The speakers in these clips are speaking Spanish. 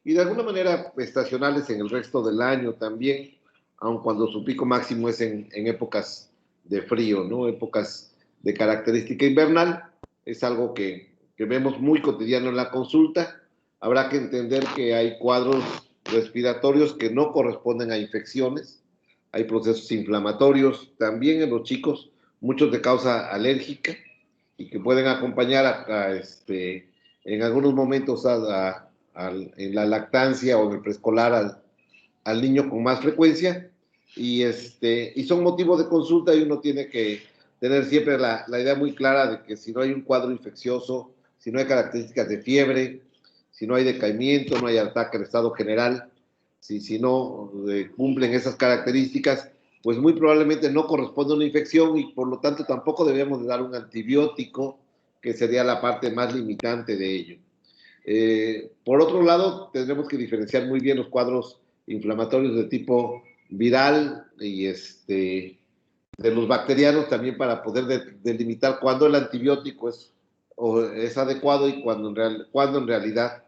y de alguna manera estacionales en el resto del año también, aun cuando su pico máximo es en épocas de frío, ¿no? Épocas de característica invernal. Es algo que vemos muy cotidiano en la consulta. Habrá que entender que hay cuadros respiratorios que no corresponden a infecciones, hay procesos inflamatorios también en los chicos, muchos de causa alérgica, y que pueden acompañar en algunos momentos en la lactancia o en el preescolar al niño con más frecuencia, y son motivos de consulta, y uno tiene que tener siempre la idea muy clara de que si no hay un cuadro infeccioso, si no hay características de fiebre, si no hay decaimiento, no hay ataque al estado general, si no cumplen esas características, pues muy probablemente no corresponde a una infección, y por lo tanto tampoco debemos de dar un antibiótico, que sería la parte más limitante de ello. Por otro lado, tendremos que diferenciar muy bien los cuadros inflamatorios de tipo viral y de los bacterianos también, para poder delimitar cuándo el antibiótico es adecuado y cuándo en realidad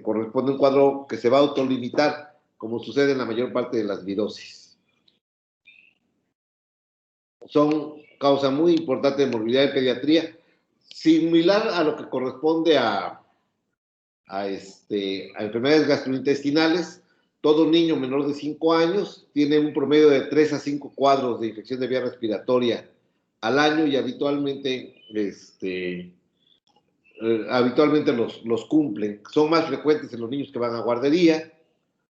corresponde a un cuadro que se va a autolimitar, como sucede en la mayor parte de las virosis. Son causa muy importante de morbilidad en pediatría, similar a lo que corresponde a enfermedades gastrointestinales. Todo niño menor de 5 años tiene un promedio de 3 a 5 cuadros de infección de vía respiratoria al año, y habitualmente los cumplen. Son más frecuentes en los niños que van a guardería,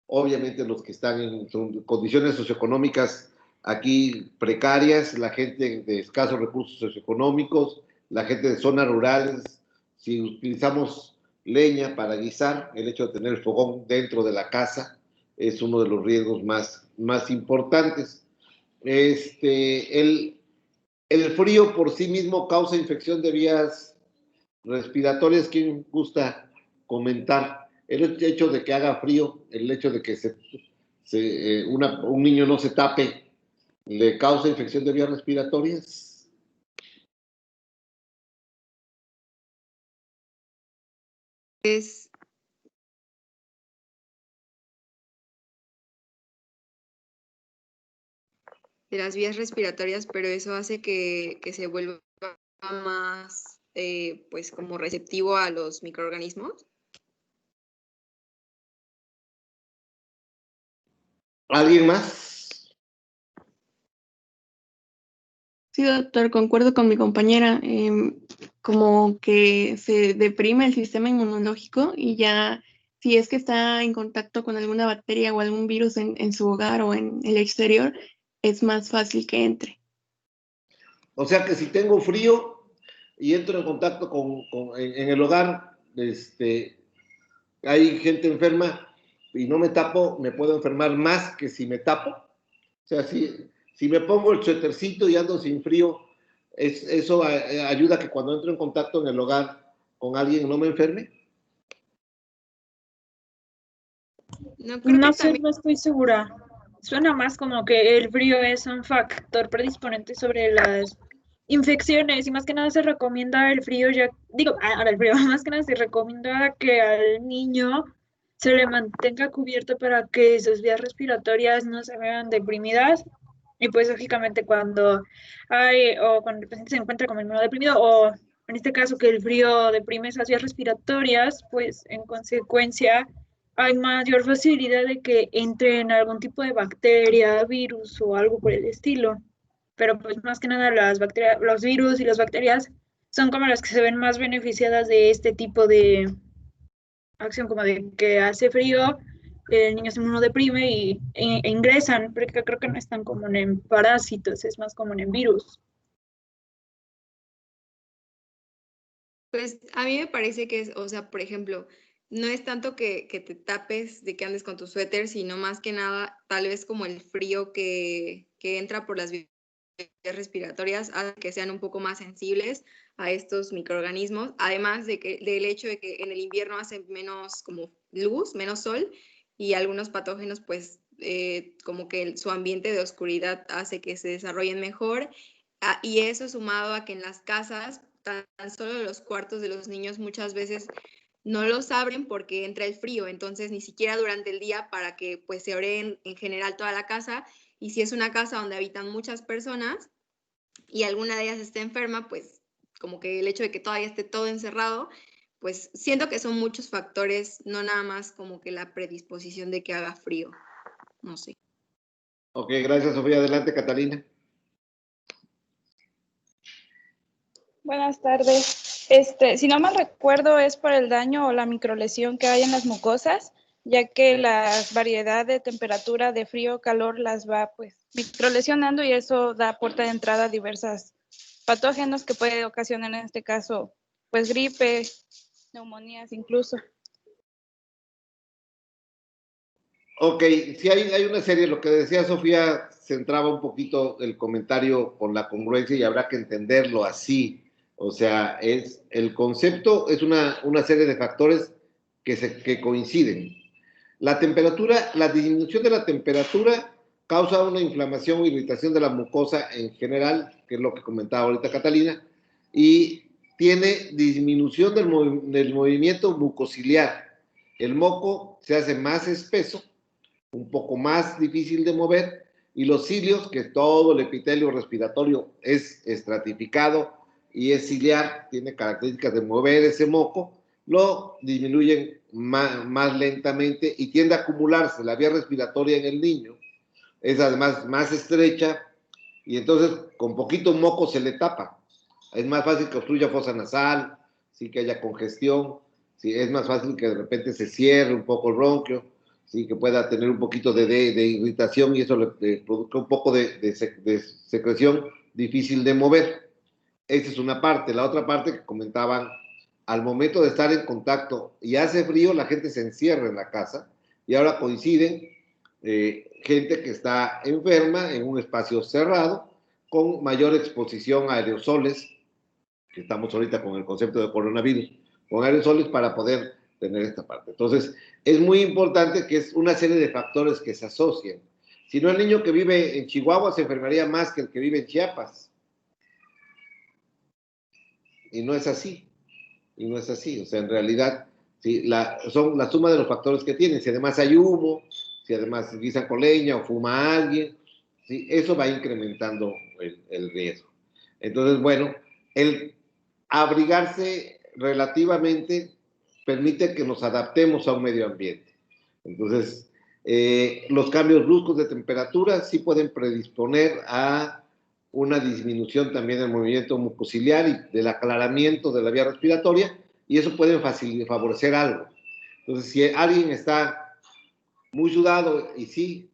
obviamente los que están en condiciones socioeconómicas aquí precarias, la gente de escasos recursos socioeconómicos, la gente de zonas rurales. Si utilizamos leña para guisar, el hecho de tener el fogón dentro de la casa es uno de los riesgos más importantes. El frío por sí mismo causa infección de vías respiratorias. ¿Quién gusta comentar? El hecho de que haga frío, el hecho de que un niño no se tape, ¿le causa infección de vías respiratorias? Es de las vías respiratorias, pero eso hace que se vuelva más, pues, como receptivo a los microorganismos. ¿Alguien más? Sí, doctor, concuerdo con mi compañera. Como que se deprime el sistema inmunológico, y ya si es que está en contacto con alguna bacteria o algún virus en su hogar o en el exterior, es más fácil que entre. O sea que si tengo frío y entro en contacto en el hogar, hay gente enferma y no me tapo, me puedo enfermar más que si me tapo. O sea, si me pongo el suétercito y ando sin frío, ¿eso ayuda a que cuando entro en contacto en el hogar con alguien no me enferme? No sé, no estoy segura. Suena más como que el frío es un factor predisponente sobre las infecciones, y más que nada se recomienda el frío, ahora el frío, más que nada se recomienda que al niño se le mantenga cubierto para que sus vías respiratorias no se vean deprimidas. Y pues lógicamente cuando cuando el paciente se encuentra como inmunodeprimido, o en este caso que el frío deprime esas vías respiratorias, pues en consecuencia hay mayor facilidad de que entre en algún tipo de bacteria, virus o algo por el estilo. Pero pues más que nada las bacterias, los virus y las bacterias son como las que se ven más beneficiadas de este tipo de acción, como de que hace frío, el niño se inmunodeprime e ingresan, porque creo que no es tan común en parásitos, es más común en virus. Pues a mí me parece que o sea, por ejemplo, no es tanto que te tapes de que andes con tu suéter, sino más que nada, tal vez como el frío que entra por las vías respiratorias hace que sean un poco más sensibles a estos microorganismos, además del hecho de que en el invierno hace menos como luz, menos sol, y algunos patógenos, pues, como que su ambiente de oscuridad hace que se desarrollen mejor, y eso sumado a que en las casas, tan solo los cuartos de los niños muchas veces no los abren porque entra el frío, entonces ni siquiera durante el día para que pues se ore en general toda la casa. Y si es una casa donde habitan muchas personas y alguna de ellas está enferma, pues como que el hecho de que todavía esté todo encerrado, pues siento que son muchos factores, no nada más como que la predisposición de que haga frío, no sé. Ok, gracias, Sofía. Adelante, Catalina. Buenas tardes. Si no mal recuerdo, es por el daño o la microlesión que hay en las mucosas, ya que la variedad de temperatura de frío o calor las va pues microlesionando y eso da puerta de entrada a diversos patógenos que puede ocasionar en este caso pues gripe, neumonías incluso. Ok, sí hay una serie, lo que decía Sofía centraba un poquito el comentario con la congruencia y habrá que entenderlo así. O sea, el concepto es una serie de factores que coinciden. La temperatura, la disminución de la temperatura causa una inflamación o irritación de la mucosa en general, que es lo que comentaba ahorita Catalina, y tiene disminución del movimiento mucociliar. El moco se hace más espeso, un poco más difícil de mover, y los cilios, que todo el epitelio respiratorio es estratificado y es ciliar, tiene características de mover ese moco, lo disminuyen más lentamente y tiende a acumularse. La vía respiratoria en el niño es además más estrecha y entonces con poquito moco se le tapa. Es más fácil que obstruya fosa nasal, sí, que haya congestión, sí, es más fácil que de repente se cierre un poco el bronquio, sí, que pueda tener un poquito de irritación y eso le produzca un poco de secreción difícil de mover. Esa es una parte. La otra parte que comentaban, al momento de estar en contacto y hace frío, la gente se encierra en la casa y ahora coinciden gente que está enferma en un espacio cerrado con mayor exposición a aerosoles, que estamos ahorita con el concepto de coronavirus, con aerosoles para poder tener esta parte. Entonces, es muy importante que es una serie de factores que se asocian. Si no, el niño que vive en Chihuahua se enfermaría más que el que vive en Chiapas. Y no es así. Y no es así. O sea, en realidad, ¿sí? Son la suma de los factores que tienen. Si además hay humo, si además guisan con leña o fuma alguien, ¿sí? Eso va incrementando el riesgo. Entonces, bueno, el abrigarse relativamente permite que nos adaptemos a un medio ambiente. Entonces, los cambios bruscos de temperatura sí pueden predisponer a una disminución también del movimiento mucociliar y del aclaramiento de la vía respiratoria, y eso puede favorecer algo. Entonces, si alguien está muy sudado y sí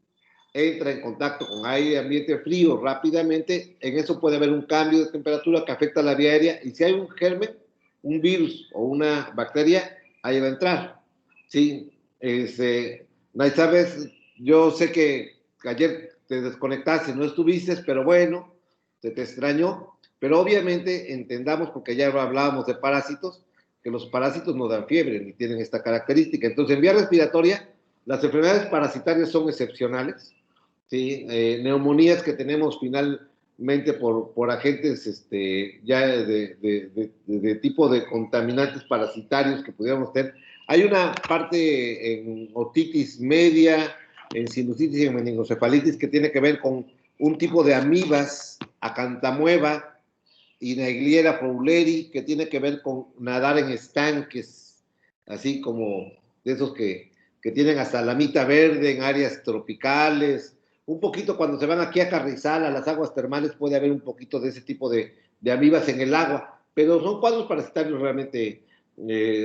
entra en contacto con aire ambiente frío rápidamente, en eso puede haber un cambio de temperatura que afecta a la vía aérea, y si hay un germen, un virus o una bacteria, ahí va a entrar. Sí, sabes, yo sé que ayer te desconectaste, no estuviste, pero bueno, se te extrañó, pero obviamente entendamos, porque ya hablábamos de parásitos, que los parásitos no dan fiebre ni tienen esta característica. Entonces, en vía respiratoria, las enfermedades parasitarias son excepcionales, ¿sí? Neumonías que tenemos finalmente por agentes ya de tipo de contaminantes parasitarios que pudiéramos tener. Hay una parte en otitis media, en sinusitis y en meningocefalitis que tiene que ver con un tipo de amibas, acantamueva y Naegleria fowleri, que tiene que ver con nadar en estanques, así como de esos que tienen hasta lamita verde en áreas tropicales. Un poquito cuando se van aquí a Carrizal, a las aguas termales, puede haber un poquito de ese tipo de amibas en el agua, pero son cuadros parasitarios realmente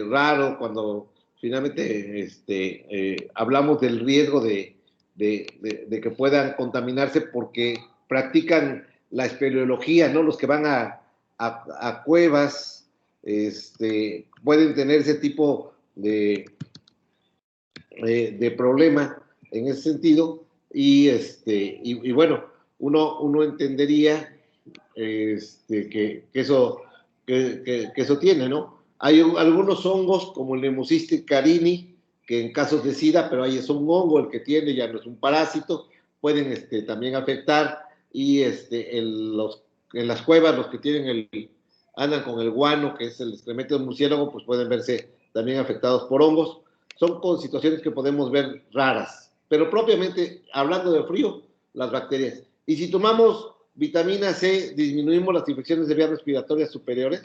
raros cuando finalmente hablamos del riesgo de que puedan contaminarse porque practican la espeleología, ¿no? Los que van a cuevas pueden tener ese tipo de problema en ese sentido, y bueno, uno entendería que eso tiene, ¿no? Hay algunos hongos como el Neumocystis carini, que en casos de SIDA, pero ahí es un hongo el que tiene, ya no es un parásito, pueden también afectar, y en las cuevas los que andan con el guano, que es el excremento de murciélago, pues pueden verse también afectados por hongos. Son situaciones que podemos ver raras, pero propiamente hablando de frío, las bacterias. Y si tomamos vitamina C, disminuimos las infecciones de vías respiratorias superiores.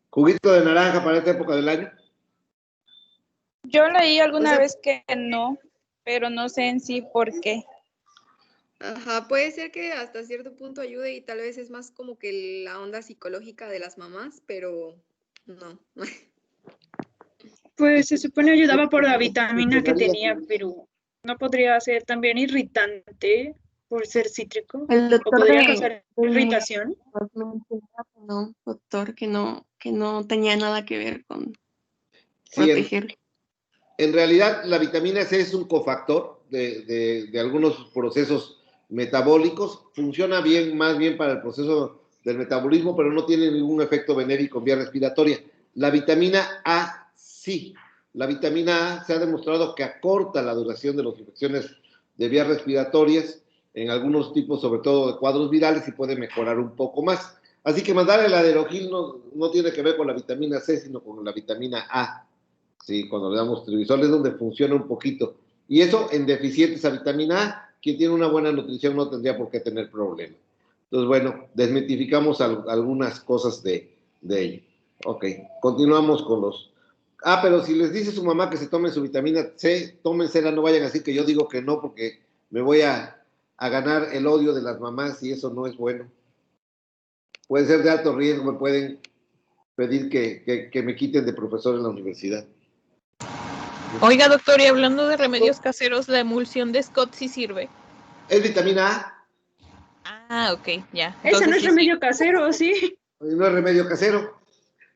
¿Juguito de naranja para esta época del año? Yo leí alguna vez que no, pero no sé en sí por qué. Ajá, puede ser que hasta cierto punto ayude y tal vez es más como que la onda psicológica de las mamás, pero no. Pues se supone ayudaba por la vitamina que tenía, pero no podría ser también irritante por ser cítrico. El ¿O doctor podría causar irritación? No, doctor, que no tenía nada que ver con Sí, proteger. En realidad, la vitamina C es un cofactor de algunos procesos metabólicos. Funciona bien, más bien para el proceso del metabolismo, pero no tiene ningún efecto benéfico en vía respiratoria. La vitamina A sí. La vitamina A se ha demostrado que acorta la duración de las infecciones de vías respiratorias en algunos tipos, sobre todo de cuadros virales, y puede mejorar un poco más. Así que mandar el aderogil no tiene que ver con la vitamina C, sino con la vitamina A. Sí, cuando le damos Tribisol es donde funciona un poquito. Y eso en deficientes a vitamina A, quien tiene una buena nutrición no tendría por qué tener problema. Entonces, bueno, desmitificamos algunas cosas de ello. Ok, continuamos con los... pero si les dice su mamá que se tomen su vitamina C, tómensela, no vayan así que yo digo que no, porque me voy a ganar el odio de las mamás y eso no es bueno. Puede ser de alto riesgo, me pueden pedir que me quiten de profesor en la universidad. Oiga, doctor, y hablando de remedios caseros, ¿la emulsión de Scott sí sirve? Es vitamina A. Ah, ok, ya. Ese no es remedio casero, sí. No es remedio casero.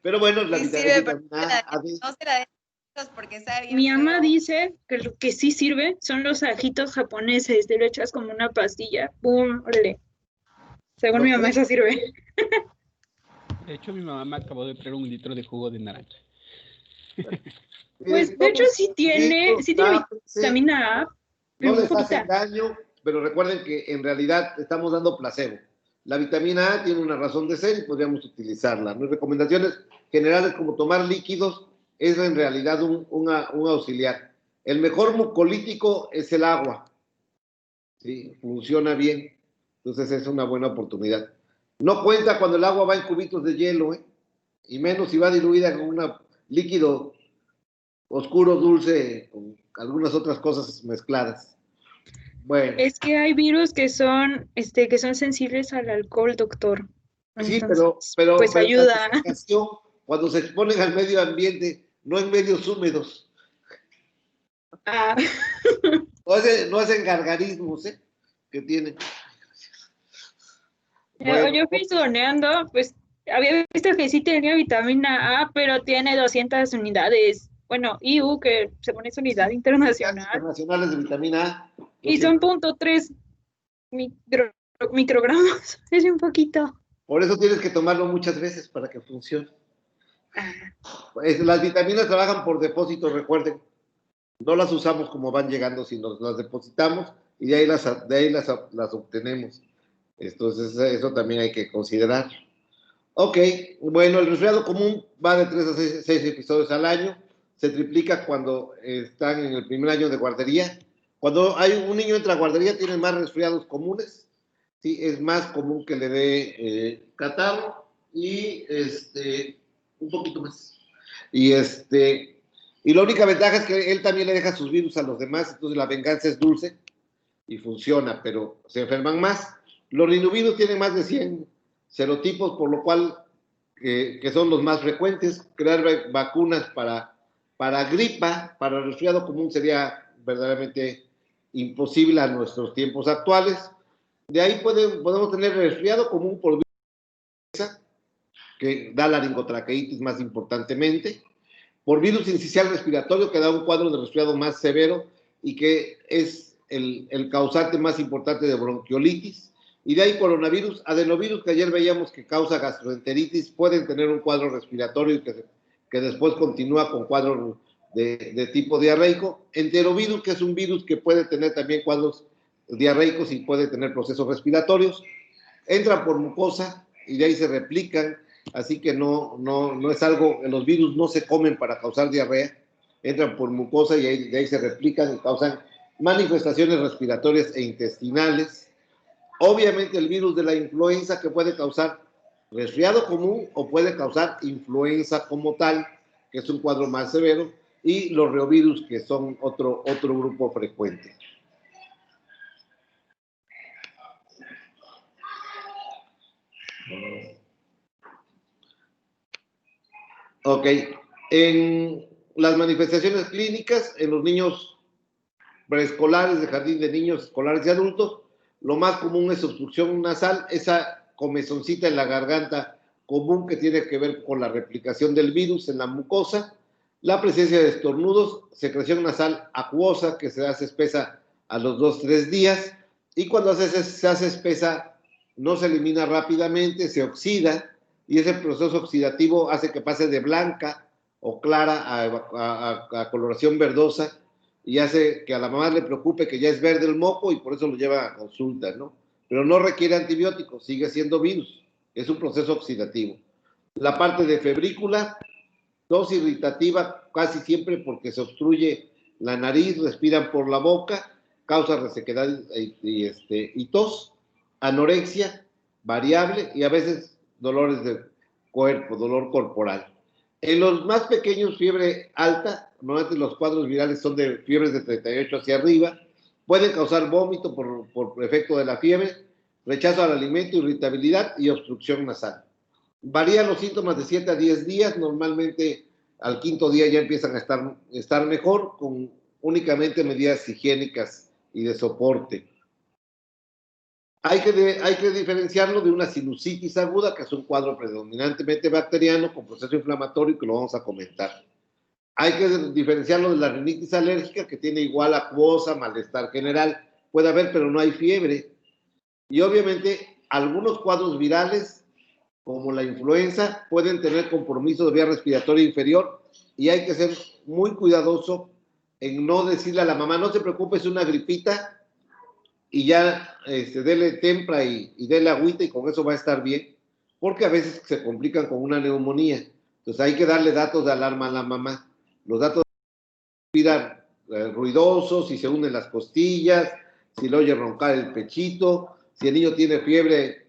Pero bueno, la vitamina A. No se la den porque sabe bien. Mi mamá dice que lo que sí sirve son los ajitos japoneses. Te lo echas como una pastilla. ¡Pum! ¡Órale! Según mi mamá, eso sirve. De hecho, mi mamá me acabó de traer 1 litro de jugo de naranja. Pues de hecho sí tiene vitamina A. No les hace daño, pero recuerden que en realidad estamos dando placebo. La vitamina A tiene una razón de ser y podríamos utilizarla. Mis recomendaciones generales como tomar líquidos es en realidad un auxiliar. El mejor mucolítico es el agua. Sí, funciona bien. Entonces es una buena oportunidad. No cuenta cuando el agua va en cubitos de hielo, y menos si va diluida en un líquido oscuro, dulce, con algunas otras cosas mezcladas. Bueno. Es que hay virus que son sensibles al alcohol, doctor. Entonces, sí, pero pues ayuda. Cuando se exponen al medio ambiente, no en medios húmedos. Ah. No hacen gargarismos, que tienen. Bueno, yo fui soneando, pues había visto que sí tenía vitamina A, pero tiene 200 unidades. Bueno, IU, que se pone su unidad internacional. Internacionales de vitamina A. Y son 0.3 microgramos. Es un poquito. Por eso tienes que tomarlo muchas veces para que funcione. Las vitaminas trabajan por depósito, recuerden. No las usamos como van llegando, sino las depositamos y de ahí las obtenemos. Entonces, eso también hay que considerar. Ok, bueno, el resfriado común va de 3 a 6 episodios al año. Se triplica cuando están en el primer año de guardería. Cuando hay un niño entra a guardería, tienen más resfriados comunes. Sí, es más común que le dé catarro y un poquito más. Y la única ventaja es que él también le deja sus virus a los demás, entonces la venganza es dulce y funciona, pero se enferman más. Los rinovirus tienen más de 100 serotipos, por lo cual, que son los más frecuentes. Crear vacunas para gripa, para resfriado común sería verdaderamente imposible a nuestros tiempos actuales. De ahí podemos tener resfriado común por virus, que da laringotraqueitis más importantemente, por virus incisional respiratorio, que da un cuadro de resfriado más severo y que es el causante más importante de bronquiolitis. Y de ahí coronavirus, adenovirus, que ayer veíamos que causa gastroenteritis, pueden tener un cuadro respiratorio y que después continúa con cuadro de tipo diarreico. Enterovirus, que es un virus que puede tener también cuadros diarreicos y puede tener procesos respiratorios, entran por mucosa y de ahí se replican, así que no es algo, los virus no se comen para causar diarrea, entran por mucosa y de ahí se replican y causan manifestaciones respiratorias e intestinales. Obviamente el virus de la influenza, que puede causar resfriado común o puede causar influenza como tal, que es un cuadro más severo, y los reovirus, que son otro grupo frecuente. Ok, en las manifestaciones clínicas, en los niños preescolares, de jardín de niños, escolares y adultos, lo más común es obstrucción nasal, esa comezoncita en la garganta común que tiene que ver con la replicación del virus en la mucosa, la presencia de estornudos, secreción nasal acuosa que se hace espesa a los 2-3 días, y cuando se hace espesa no se elimina rápidamente, se oxida, y ese proceso oxidativo hace que pase de blanca o clara a coloración verdosa, y hace que a la mamá le preocupe que ya es verde el moco y por eso lo lleva a consulta, ¿no? Pero no requiere antibióticos, sigue siendo virus, es un proceso oxidativo. La parte de febrícula, tos irritativa casi siempre porque se obstruye la nariz, respiran por la boca, causa resequedad y tos, anorexia variable y a veces dolores de cuerpo, dolor corporal. En los más pequeños, fiebre alta, normalmente los cuadros virales son de fiebres de 38 hacia arriba, pueden causar vómito por efecto de la fiebre, rechazo al alimento, irritabilidad y obstrucción nasal. Varían los síntomas de 7 a 10 días, normalmente al 5.º día ya empiezan a estar mejor, con únicamente medidas higiénicas y de soporte. Hay que diferenciarlo de una sinusitis aguda, que es un cuadro predominantemente bacteriano con proceso inflamatorio, que lo vamos a comentar. Hay que diferenciarlo de la rinitis alérgica, que tiene igual acuosa, malestar general. Puede haber, pero no hay fiebre. Y obviamente algunos cuadros virales, como la influenza, pueden tener compromiso de vía respiratoria inferior y hay que ser muy cuidadoso en no decirle a la mamá, no se preocupe, es una gripita, y ya dele tempra y dele agüita y con eso va a estar bien, porque a veces se complican con una neumonía. Entonces hay que darle datos de alarma a la mamá. Los datos de respirar ruidosos, si se unen las costillas, si le oye roncar el pechito, si el niño tiene fiebre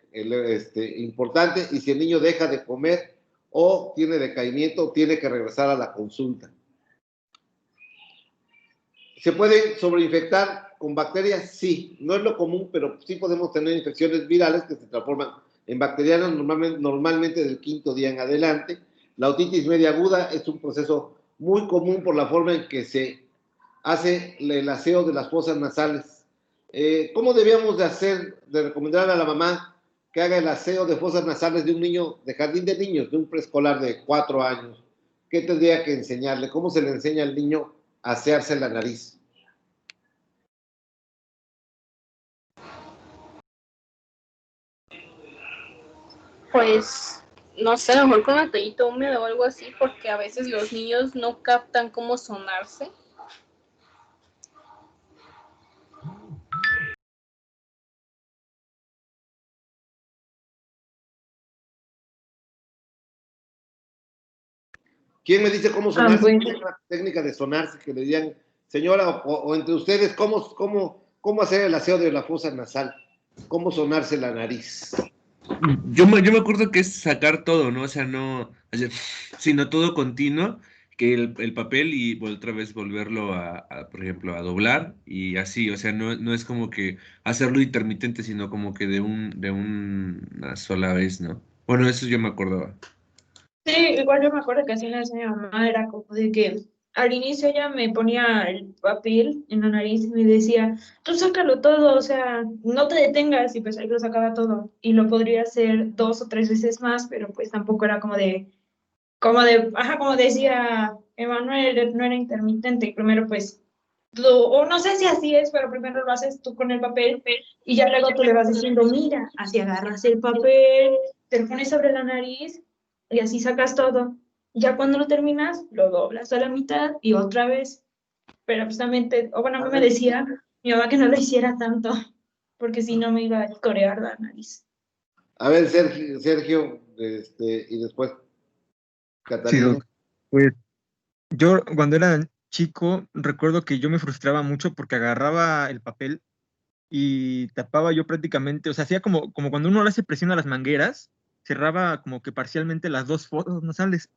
importante y si el niño deja de comer o tiene decaimiento, tiene que regresar a la consulta. ¿Se puede sobreinfectar con bacterias? Sí, no es lo común, pero sí podemos tener infecciones virales que se transforman en bacterianas normalmente del 5.º día en adelante. La otitis media aguda es un proceso muy común por la forma en que se hace el aseo de las fosas nasales. ¿Cómo debíamos de recomendar a la mamá que haga el aseo de fosas nasales de un niño de jardín de niños, de un preescolar de 4 años? ¿Qué tendría que enseñarle? ¿Cómo se le enseña al niño a asearse la nariz? Pues, no sé, a lo mejor con una toallita húmeda o algo así, porque a veces los niños no captan cómo sonarse. ¿Quién me dice cómo sonarse? Una técnica de sonarse que le digan, señora, o entre ustedes, ¿cómo hacer el aseo de la fosa nasal? ¿Cómo sonarse la nariz? Yo me acuerdo que es sacar todo, ¿no? O sea, no, sino todo continuo, que el papel y otra vez volverlo por ejemplo, a doblar y así, o sea, no es como que hacerlo intermitente, sino como que de una sola vez, ¿no? Bueno, eso yo me acordaba. Sí, igual yo me acuerdo que así me decía mi mamá, era como de que al inicio ella me ponía el papel en la nariz y me decía, tú sácalo todo, o sea, no te detengas, y pues ahí lo sacaba todo, y lo podría hacer 2 o 3 veces más, pero pues tampoco era como decía Emanuel, no era intermitente, primero pues, o no sé si así es, pero primero lo haces tú con el papel, y ya luego tú le vas diciendo, mira, así agarras el papel, te lo pones sobre la nariz, y así sacas todo. Ya cuando lo terminas, lo doblas a la mitad y otra vez. Pero justamente, o bueno, a mí me decía mi mamá que no lo hiciera tanto, porque si no me iba a corear la nariz. A ver, Sergio, y después Catalina. Sí, pues yo cuando era chico recuerdo que yo me frustraba mucho porque agarraba el papel y tapaba yo prácticamente, o sea, hacía como cuando uno le hace presión a las mangueras, cerraba como que parcialmente las dos fosas nasales.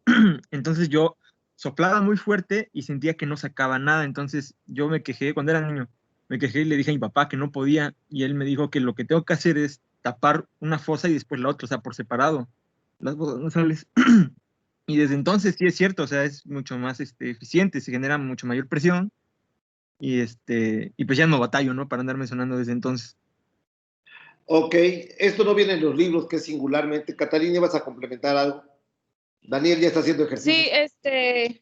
Entonces yo soplaba muy fuerte y sentía que no sacaba nada. Entonces yo me quejé cuando era niño, me quejé y le dije a mi papá que no podía y él me dijo que lo que tengo que hacer es tapar una fosa y después la otra, o sea, por separado, las fosas nasales. Y desde entonces sí es cierto, o sea, es mucho más eficiente, se genera mucho mayor presión y pues ya no batallo, ¿no? Para andarme sonando desde entonces. Ok, esto no viene en los libros, que es singularmente. Catalina, ¿vas a complementar algo? Daniel ya está haciendo ejercicio. Sí,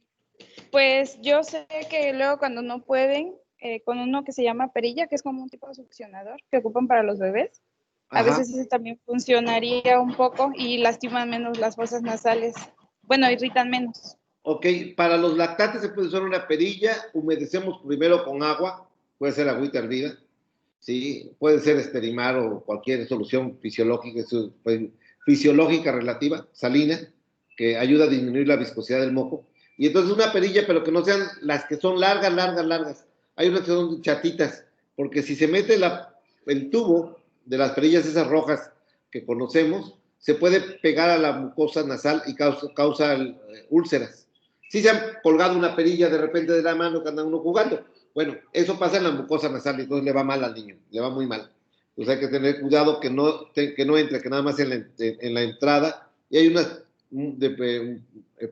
pues yo sé que luego cuando no pueden, con uno que se llama perilla, que es como un tipo de succionador que ocupan para los bebés, a veces ese también funcionaría un poco y lastiman menos las fosas nasales. Bueno, irritan menos. Ok, para los lactantes se puede usar una perilla, humedecemos primero con agua, puede ser agüita hervida, ¿sí? Puede ser esterimar o cualquier solución fisiológica relativa, salina, que ayuda a disminuir la viscosidad del moco. Y entonces una perilla, pero que no sean las que son largas. Hay unas que son chatitas, porque si se mete el tubo de las perillas esas rojas que conocemos, se puede pegar a la mucosa nasal y causa úlceras. Si se han colgado una perilla de repente de la mano que anda uno jugando, bueno, eso pasa en la mucosa nasal y entonces le va mal al niño, le va muy mal. Entonces hay que tener cuidado que no entre, que nada más en la entrada. Y hay una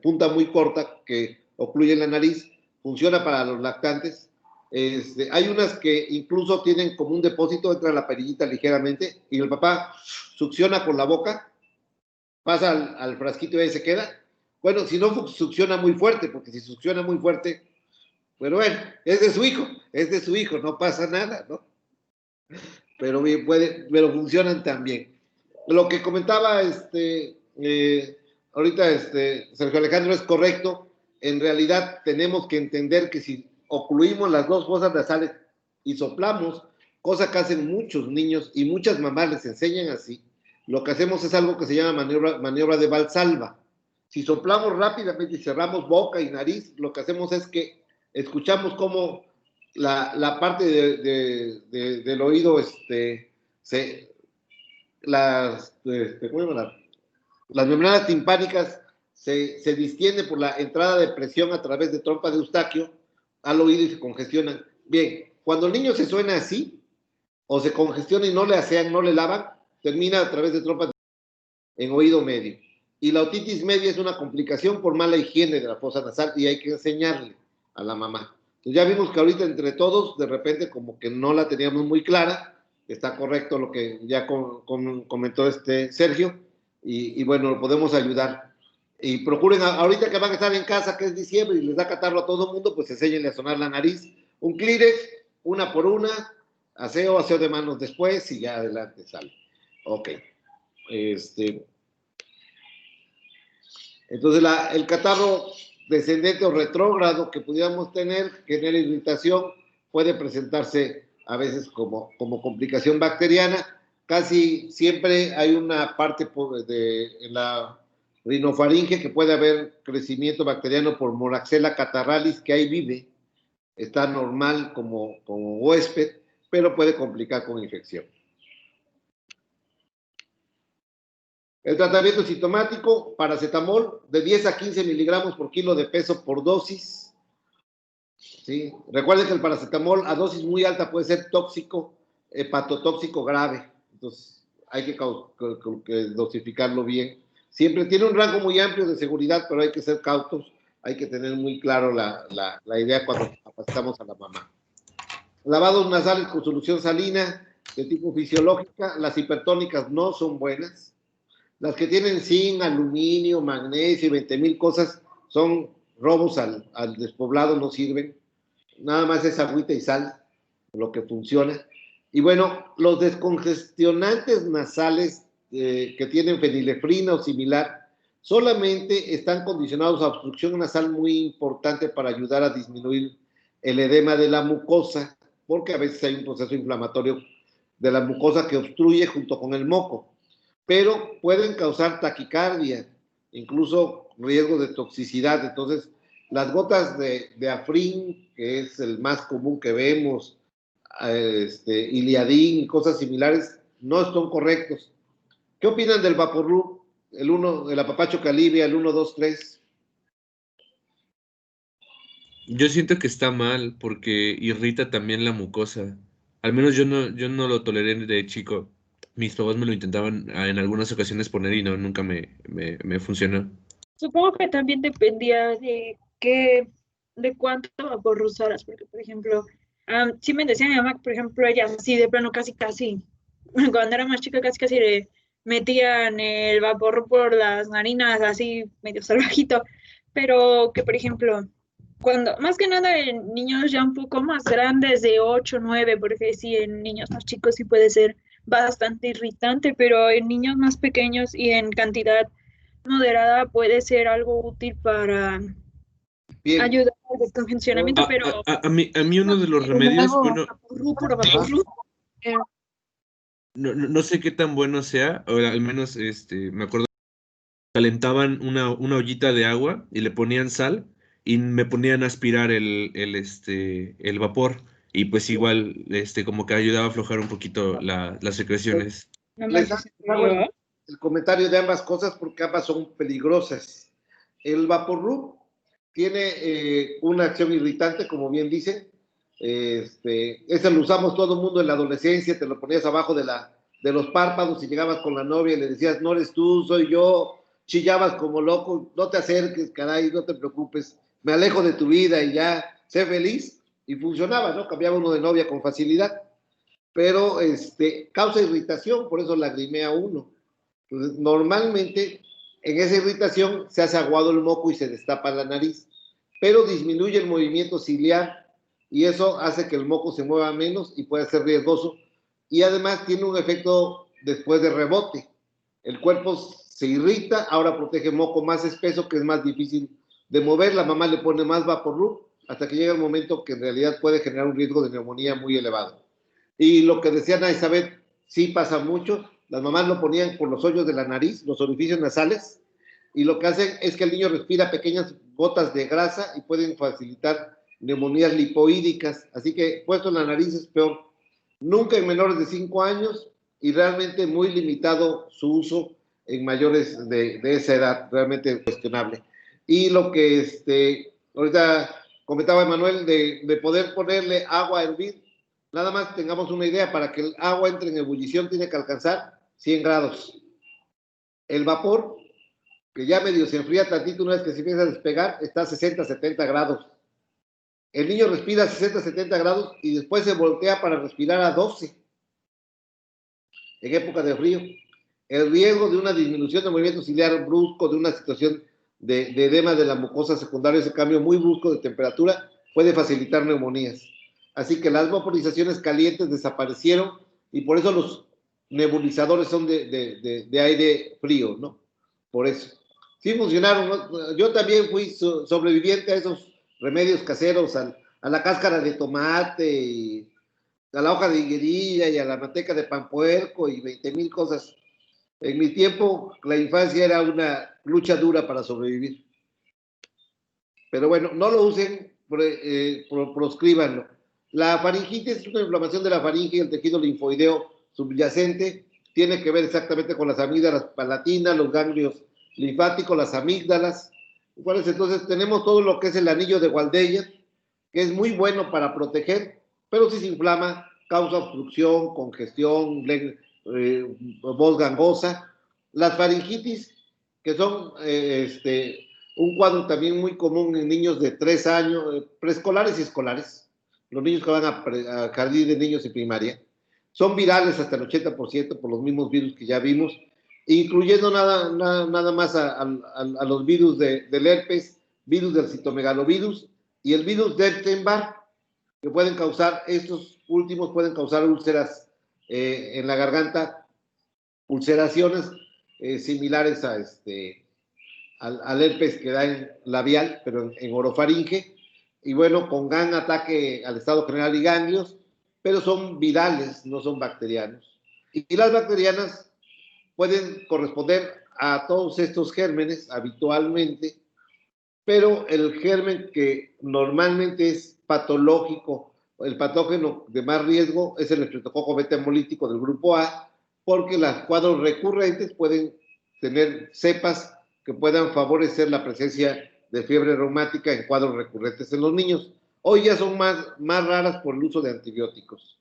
punta muy corta que ocluye la nariz, funciona para los lactantes. Hay unas que incluso tienen como un depósito, entra la perillita ligeramente y el papá succiona con la boca, pasa al frasquito y ahí se queda. Bueno, si no succiona muy fuerte, porque si succiona muy fuerte, pero bueno, es de su hijo, no pasa nada, ¿no? Pero bien, pero funcionan también. Lo que comentaba ahorita Sergio Alejandro es correcto. En realidad tenemos que entender que si ocluimos las dos fosas nasales y soplamos, cosa que hacen muchos niños y muchas mamás les enseñan así, lo que hacemos es algo que se llama maniobra de Valsalva. Si soplamos rápidamente y cerramos boca y nariz, lo que hacemos es que escuchamos cómo la parte del oído, las membranas timpánicas se distienden por la entrada de presión a través de trompa de Eustaquio al oído y se congestionan. Bien, cuando el niño se suena así, o se congestiona y no le asean, no le lavan, termina a través de trompa en oído medio. Y la otitis media es una complicación por mala higiene de la fosa nasal y hay que enseñarle a la mamá. Entonces ya vimos que ahorita entre todos, de repente como que no la teníamos muy clara, está correcto lo que ya comentó Sergio, y bueno, lo podemos ayudar. Y procuren, ahorita que van a estar en casa, que es diciembre, y les da catarro a todo el mundo, pues enséñenle a sonar la nariz. Un Kleenex, una por una, aseo de manos después, y ya adelante sale. Ok. Entonces, el catarro descendente o retrógrado que pudiéramos tener, genera irritación, puede presentarse a veces como complicación bacteriana. Casi siempre hay una parte en la rinofaringe que puede haber crecimiento bacteriano por Moraxella catarralis, que ahí vive, está normal como huésped, pero puede complicar con infección. El tratamiento sintomático, paracetamol, de 10 a 15 miligramos por kilo de peso por dosis. ¿Sí? Recuerden que el paracetamol a dosis muy alta puede ser tóxico, hepatotóxico grave. Entonces, hay que dosificarlo bien. Siempre tiene un rango muy amplio de seguridad, pero hay que ser cautos. Hay que tener muy claro la idea cuando capacitamos a la mamá. Lavados nasales con solución salina de tipo fisiológica. Las hipertónicas no son buenas. Las que tienen zinc, aluminio, magnesio y 20,000 cosas son robos al despoblado, no sirven. Nada más es agüita y sal, lo que funciona. Y bueno, los descongestionantes nasales que tienen fenilefrina o similar solamente están condicionados a obstrucción nasal muy importante para ayudar a disminuir el edema de la mucosa, porque a veces hay un proceso inflamatorio de la mucosa que obstruye junto con el moco, pero pueden causar taquicardia, incluso riesgo de toxicidad. Entonces, las gotas de Afrin, que es el más común que vemos, Iliadin y cosas similares, no son correctos. ¿Qué opinan del Vaporub, el apapacho Calibia, el 1, 2, 3? Yo siento que está mal porque irrita también la mucosa. Al menos yo no lo toleré de chico. Mis papás me lo intentaban en algunas ocasiones poner y no, nunca me funcionó. Supongo que también dependía de cuánto vapor usaras, porque por ejemplo, sí me decía mi mamá, por ejemplo, ella así de plano casi, cuando era más chica casi le metían el vapor por las narinas así medio salvajito, pero que por ejemplo, cuando, más que nada en niños ya un poco más grandes, de 8, 9, porque sí, en niños más chicos sí puede ser bastante irritante, pero en niños más pequeños y en cantidad moderada puede ser algo útil para ayudar al descongestionamiento, pero... A mí uno de los remedios, bueno, no sé qué tan bueno sea, o al menos me acuerdo, calentaban una ollita de agua y le ponían sal y me ponían a aspirar el vapor y pues igual como que ayudaba a aflojar un poquito las secreciones. Les hago el comentario de ambas cosas porque ambas son peligrosas. El Vaporub tiene una acción irritante, como bien dicen. Ese lo usamos todo el mundo en la adolescencia, te lo ponías abajo de los párpados y llegabas con la novia y le decías, no eres tú, soy yo, chillabas como loco, no te acerques, caray, no te preocupes, me alejo de tu vida y ya, sé feliz, y funcionaba, ¿no? Cambiaba uno de novia con facilidad, pero causa irritación, por eso lagrimea uno. Entonces, normalmente en esa irritación se hace aguado el moco y se destapa la nariz, pero disminuye el movimiento ciliar y eso hace que el moco se mueva menos y puede ser riesgoso, y además tiene un efecto después de rebote. El cuerpo se irrita, ahora protege moco más espeso que es más difícil de mover, la mamá le pone más Vaporub hasta que llega el momento que en realidad puede generar un riesgo de neumonía muy elevado. Y lo que decía Ana Isabel, sí pasa mucho, las mamás lo ponían por los hoyos de la nariz, los orificios nasales, y lo que hacen es que el niño respira pequeñas gotas de grasa y pueden facilitar neumonías lipoídicas, así que puesto en la nariz es peor. Nunca en menores de 5 años y realmente muy limitado su uso en mayores de esa edad, realmente cuestionable. Y lo que ahorita comentaba Emanuel de poder ponerle agua a hervir, nada más tengamos una idea, para que el agua entre en ebullición tiene que alcanzar 100 grados. El vapor, que ya medio se enfría tantito, una vez que se empieza a despegar, está a 60, 70 grados. El niño respira a 60, 70 grados y después se voltea para respirar a 12 en época de frío. El riesgo de una disminución de movimiento ciliar brusco, de una situación de edema de la mucosa secundaria, ese cambio muy brusco de temperatura, puede facilitar neumonías. Así que las vaporizaciones calientes desaparecieron y por eso los nebulizadores son de aire frío, ¿no? Por eso. Sí funcionaron, ¿no? Yo también fui sobreviviente a esos remedios caseros, a la cáscara de tomate, y a la hoja de higuerilla y a la manteca de pan puerco y 20,000 cosas. En mi tiempo, la infancia era una lucha dura para sobrevivir. Pero bueno, no lo usen, proscríbanlo. La faringitis es una inflamación de la faringe y el tejido linfoideo subyacente. Tiene que ver exactamente con las amígdalas palatinas, los ganglios linfáticos, las amígdalas. Entonces tenemos todo lo que es el anillo de Waldeyer, que es muy bueno para proteger, pero si se inflama, causa obstrucción, congestión, voz gangosa. Las faringitis, que son un cuadro también muy común en niños de 3 años, preescolares y escolares, los niños que van a jardín de niños y primaria, son virales hasta el 80% por los mismos virus que ya vimos, incluyendo nada más a los virus del herpes, virus del citomegalovirus y el virus de Epstein-Barr, que pueden causar, estos últimos pueden causar úlceras en la garganta, ulceraciones similares al herpes que da en labial, pero en orofaringe, y bueno, con gran ataque al estado general y ganglios, pero son virales, no son bacterianos. Y las bacterianas pueden corresponder a todos estos gérmenes habitualmente, pero el germen que normalmente es patológico, el patógeno de más riesgo es el estreptococo beta hemolítico del grupo A, porque los cuadros recurrentes pueden tener cepas que puedan favorecer la presencia de fiebre reumática en cuadros recurrentes en los niños. Hoy ya son más raras por el uso de antibióticos.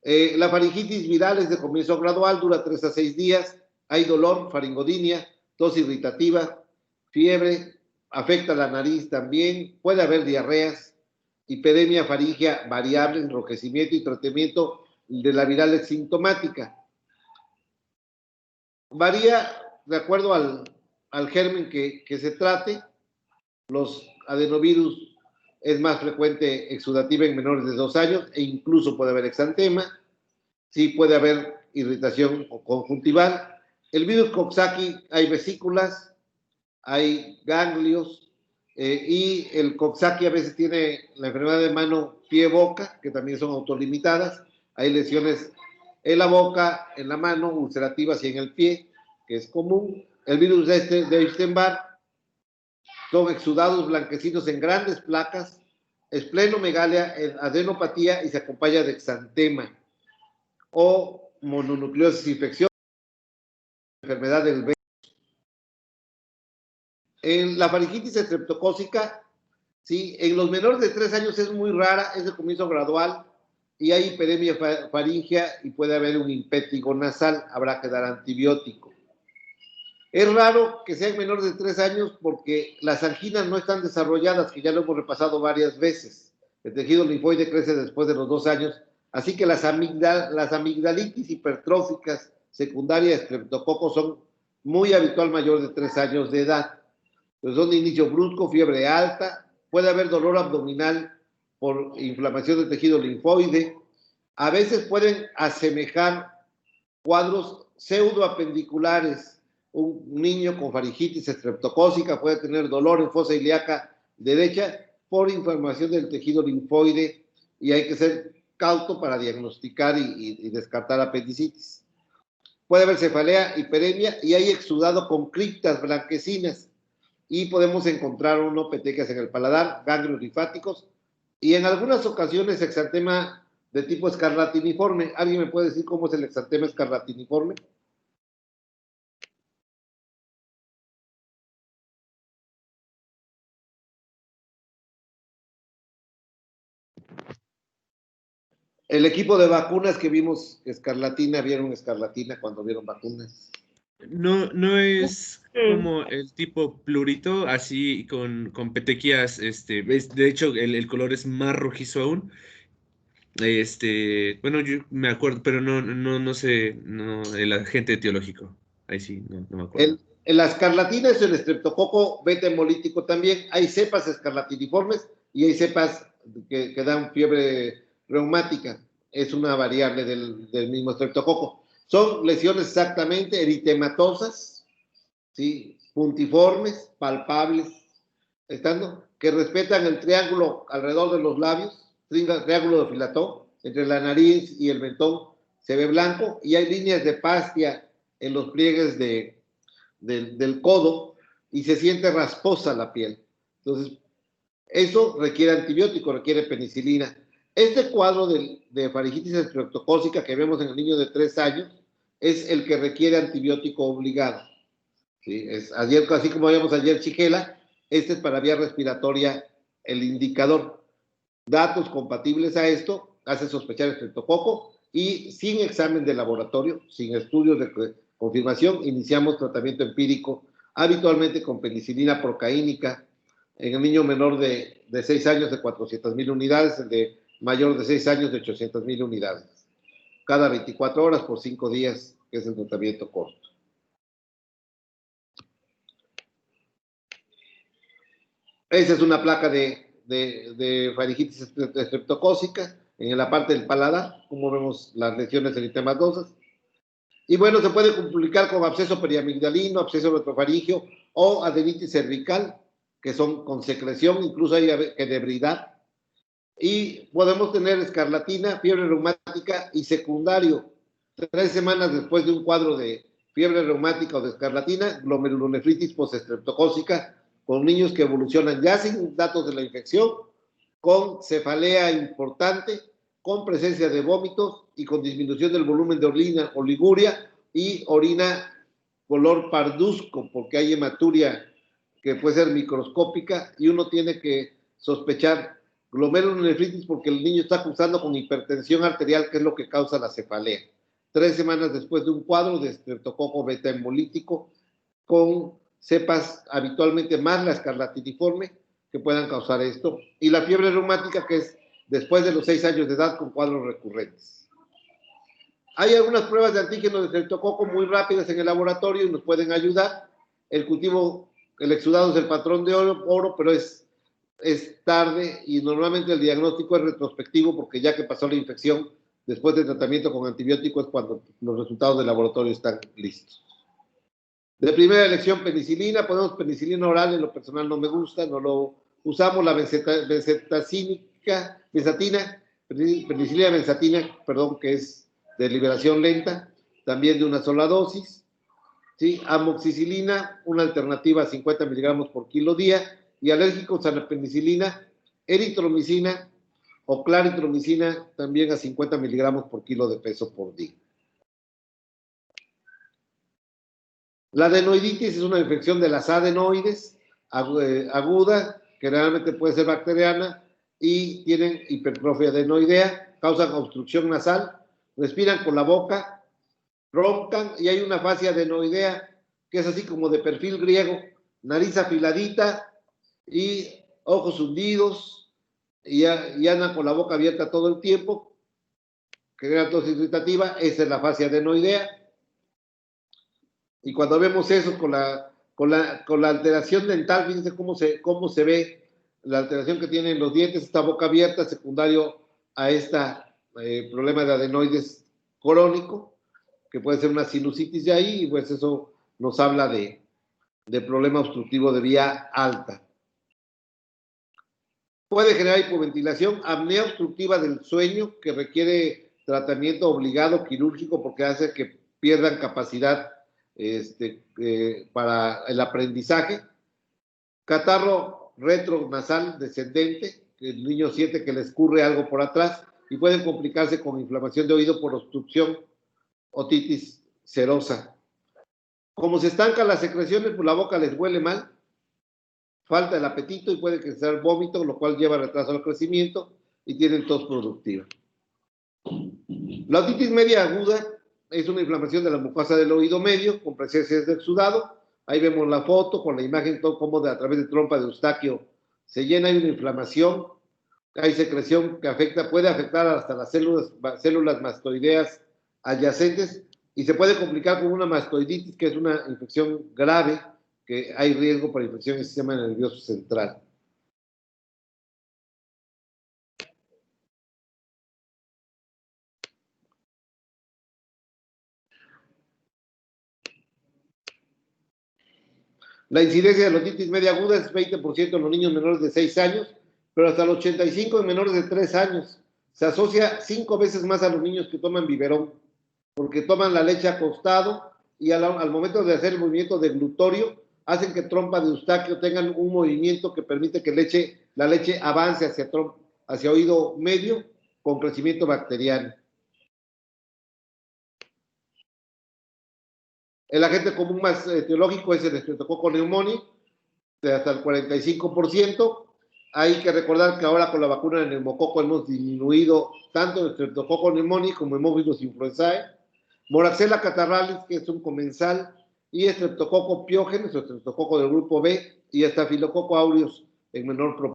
La faringitis viral es de comienzo gradual, dura 3 a 6 días, hay dolor, faringodinia, tos irritativa, fiebre, afecta la nariz también, puede haber diarreas, hiperemia faríngea variable, enrojecimiento y tratamiento de la viral es sintomática. Varía de acuerdo al germen que se trate. Los adenovirus es más frecuente exudativa en menores de 2 años e incluso puede haber exantema. Sí puede haber irritación conjuntival. El virus Coxsackie, hay vesículas, hay ganglios, y el Coxsackie a veces tiene la enfermedad de mano, pie, boca, que también son autolimitadas. Hay lesiones en la boca, en la mano, ulcerativas y en el pie, que es común. El virus de Epstein-Barr son exudados blanquecinos en grandes placas, esplenomegalia, adenopatía y se acompaña de exantema o mononucleosis infecciosa, enfermedad del Bell. En la faringitis estreptocócica, ¿sí? En los menores de 3 años es muy rara, es de comienzo gradual y hay hiperemia faríngea y puede haber un impétigo nasal, habrá que dar antibiótico. Es raro que sean menores de 3 años porque las anginas no están desarrolladas, que ya lo hemos repasado varias veces. El tejido linfoide crece después de los 2 años, así que las amigdalitis hipertróficas secundarias de estreptococo son muy habitual mayor de 3 años de edad. Pues son de inicio brusco, fiebre alta, puede haber dolor abdominal por inflamación del tejido linfoide. A veces pueden asemejar cuadros pseudoapendiculares. Un niño con faringitis estreptocócica puede tener dolor en fosa ilíaca derecha por inflamación del tejido linfoide y hay que ser cauto para diagnosticar y descartar apendicitis. Puede haber cefalea, hiperemia y hay exudado con criptas blanquecinas y podemos encontrar petecas en el paladar, ganglios linfáticos y en algunas ocasiones exantema de tipo escarlatiniforme. ¿Alguien me puede decir cómo es el exantema escarlatiniforme? El equipo de vacunas que vimos escarlatina, ¿vieron escarlatina cuando vieron vacunas? No es como el tipo plurito, así con petequias, de hecho el color es más rojizo aún. Bueno, yo me acuerdo, pero no sé, el agente etiológico, ahí sí, no me acuerdo. La escarlatina es el estreptococo beta hemolítico también, hay cepas escarlatiniformes y hay cepas que dan fiebre reumática, es una variable del mismo estreptococo. Son lesiones exactamente eritematosas, ¿sí? Puntiformes, palpables, que respetan el triángulo alrededor de los labios, triángulo de Filató, entre la nariz y el mentón se ve blanco, y hay líneas de pastia en los pliegues del codo, y se siente rasposa la piel. Entonces, eso requiere antibiótico, requiere penicilina. Este cuadro de faringitis estreptocócica que vemos en el niño de 3 años es el que requiere antibiótico obligado. ¿Sí? Así como vimos ayer Shigella, este es para vía respiratoria el indicador. Datos compatibles a esto hacen sospechar estreptococo y sin examen de laboratorio, sin estudios de confirmación, iniciamos tratamiento empírico, habitualmente con penicilina procaínica, en el niño menor de 6 años de 400,000 unidades, el de mayor de 6 años de 800,000 unidades. Cada 24 horas por 5 días, que es el tratamiento corto. Esa es una placa de faringitis estreptocócica en la parte del paladar, como vemos las lesiones eritematosas. Y bueno, se puede complicar con absceso periamigdalino, absceso retrofaringeo o adenitis cervical, que son con secreción, incluso hay enebridad. Y podemos tener escarlatina, fiebre reumática y secundario. 3 semanas después de un cuadro de fiebre reumática o de escarlatina, glomerulonefritis postestreptocócica, con niños que evolucionan ya sin datos de la infección, con cefalea importante, con presencia de vómitos y con disminución del volumen de orina, oliguria y orina color parduzco, porque hay hematuria que puede ser microscópica y uno tiene que sospechar glomerulonefritis porque el niño está cursando con hipertensión arterial, que es lo que causa la cefalea. 3 semanas después de un cuadro de estreptococo beta hemolítico con cepas habitualmente más la escarlatiniforme que puedan causar esto, y la fiebre reumática, que es después de los 6 años de edad con cuadros recurrentes. Hay algunas pruebas de antígenos de estreptococo muy rápidas en el laboratorio y nos pueden ayudar. El cultivo, el exudado es el patrón de oro, pero es tarde y normalmente el diagnóstico es retrospectivo porque ya que pasó la infección, después de tratamiento con antibióticos es cuando los resultados del laboratorio están listos. De primera elección, penicilina. Ponemos penicilina oral, en lo personal no me gusta, no lo usamos. La penicilina benzatina, perdón, que es de liberación lenta, también de una sola dosis. ¿Sí? Amoxicilina, una alternativa a 50 miligramos por kilo día. Y alérgicos a la penicilina, eritromicina o claritromicina, también a 50 miligramos por kilo de peso por día. La adenoiditis es una infección de las adenoides aguda, que generalmente puede ser bacteriana, y tienen hipertrofia adenoidea, causan obstrucción nasal, respiran con la boca, roncan, y hay una fascia adenoidea que es así como de perfil griego, nariz afiladita y ojos hundidos, y andan con la boca abierta todo el tiempo, que genera tos irritativa. Esa es la fascia adenoidea. Y cuando vemos eso con la alteración dental, fíjense cómo se ve la alteración que tienen los dientes, esta boca abierta, secundario a este problema de adenoides crónico, que puede ser una sinusitis de ahí, y pues eso nos habla de problema obstructivo de vía alta. Puede generar hipoventilación, apnea obstructiva del sueño, que requiere tratamiento obligado quirúrgico porque hace que pierdan capacidad para el aprendizaje. Catarro retronasal descendente, que el niño siente que le escurre algo por atrás, y pueden complicarse con inflamación de oído por obstrucción, otitis serosa. Como se estancan las secreciones, pues la boca les huele mal, falta el apetito y puede crecer vómito, lo cual lleva retraso al crecimiento y tienen tos productiva. La otitis media aguda es una inflamación de la mucosa del oído medio con presencia de exudado. Ahí vemos la foto con la imagen, todo como a través de trompa de Eustaquio se llena, hay una inflamación, hay secreción que puede afectar hasta las células mastoideas adyacentes y se puede complicar con una mastoiditis, que es una infección grave, que hay riesgo para infección del sistema nervioso central. La incidencia de la otitis media aguda es 20% en los niños menores de 6 años, pero hasta el 85% en menores de 3 años. Se asocia 5 veces más a los niños que toman biberón, porque toman la leche acostado y al momento de hacer el movimiento deglutorio, hacen que trompa de Eustaquio tengan un movimiento que permite que la leche avance hacia oído medio con crecimiento bacteriano. El agente común más etiológico es el Streptococcus pneumoniae, de hasta el 45%. Hay que recordar que ahora con la vacuna de neumococo hemos disminuido tanto el Streptococcus pneumoniae como Haemophilus influenzae. Moraxella catarrhalis, que es un comensal, y Streptococcus pyogenes, o Streptococcus del grupo B, y Staphylococcus aureus en menor proporción.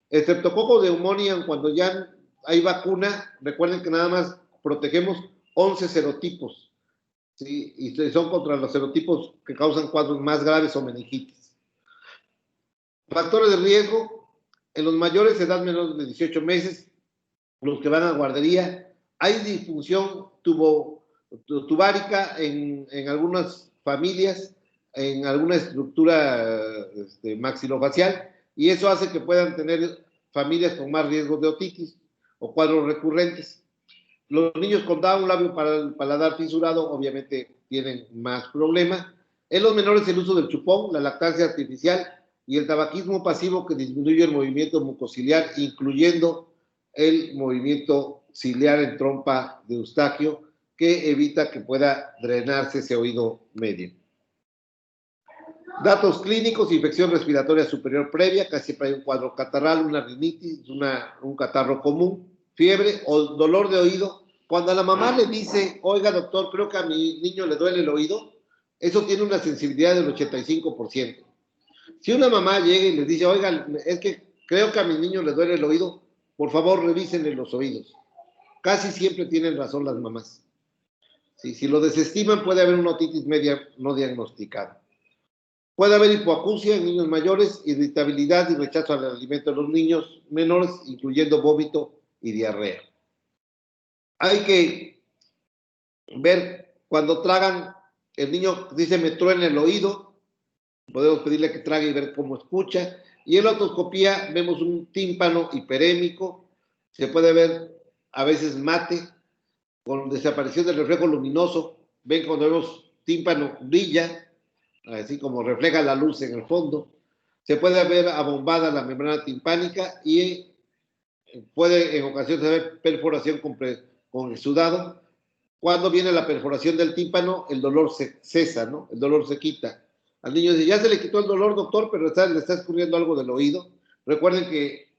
Streptococcus pneumoniae, cuando ya hay vacuna, recuerden que nada más protegemos 11 serotipos, ¿sí? Y son contra los serotipos que causan cuadros más graves o meningitis. Factores de riesgo: en los mayores de edad menor de 18 meses, los que van a guardería, hay disfunción tubárica en algunas familias, en alguna estructura maxilofacial, y eso hace que puedan tener familias con más riesgo de otitis o cuadros recurrentes. Los niños con Down, labio paladar fisurado, obviamente tienen más problemas. En los menores, el uso del chupón, la lactancia artificial y el tabaquismo pasivo, que disminuye el movimiento mucociliar, incluyendo el movimiento ciliar en trompa de Eustaquio, que evita que pueda drenarse ese oído medio. Datos clínicos: infección respiratoria superior previa, casi siempre hay un cuadro catarral, una rinitis, un catarro común, fiebre o dolor de oído. Cuando a la mamá le dice, oiga doctor, creo que a mi niño le duele el oído, eso tiene una sensibilidad del 85%. Si una mamá llega y les dice, oiga, es que creo que a mi niño le duele el oído, por favor revísenle los oídos. Casi siempre tienen razón las mamás. Sí, si lo desestiman, puede haber una otitis media no diagnosticada. Puede haber hipoacusia en niños mayores, irritabilidad y rechazo al alimento de los niños menores, incluyendo vómito y diarrea. Hay que ver cuando tragan, el niño dice me truena el oído, podemos pedirle que trague y ver cómo escucha. Y en la otoscopía vemos un tímpano hiperémico, se puede ver a veces mate, con desaparición del reflejo luminoso. Ven cuando vemos tímpano brilla, así como refleja la luz en el fondo. Se puede ver abombada la membrana timpánica y puede en ocasiones haber perforación con exudado. Cuando viene la perforación del tímpano, el dolor se cesa, ¿no? El dolor se quita. Al niño dice, ya se le quitó el dolor, doctor, pero le está escurriendo algo del oído. Recuerden que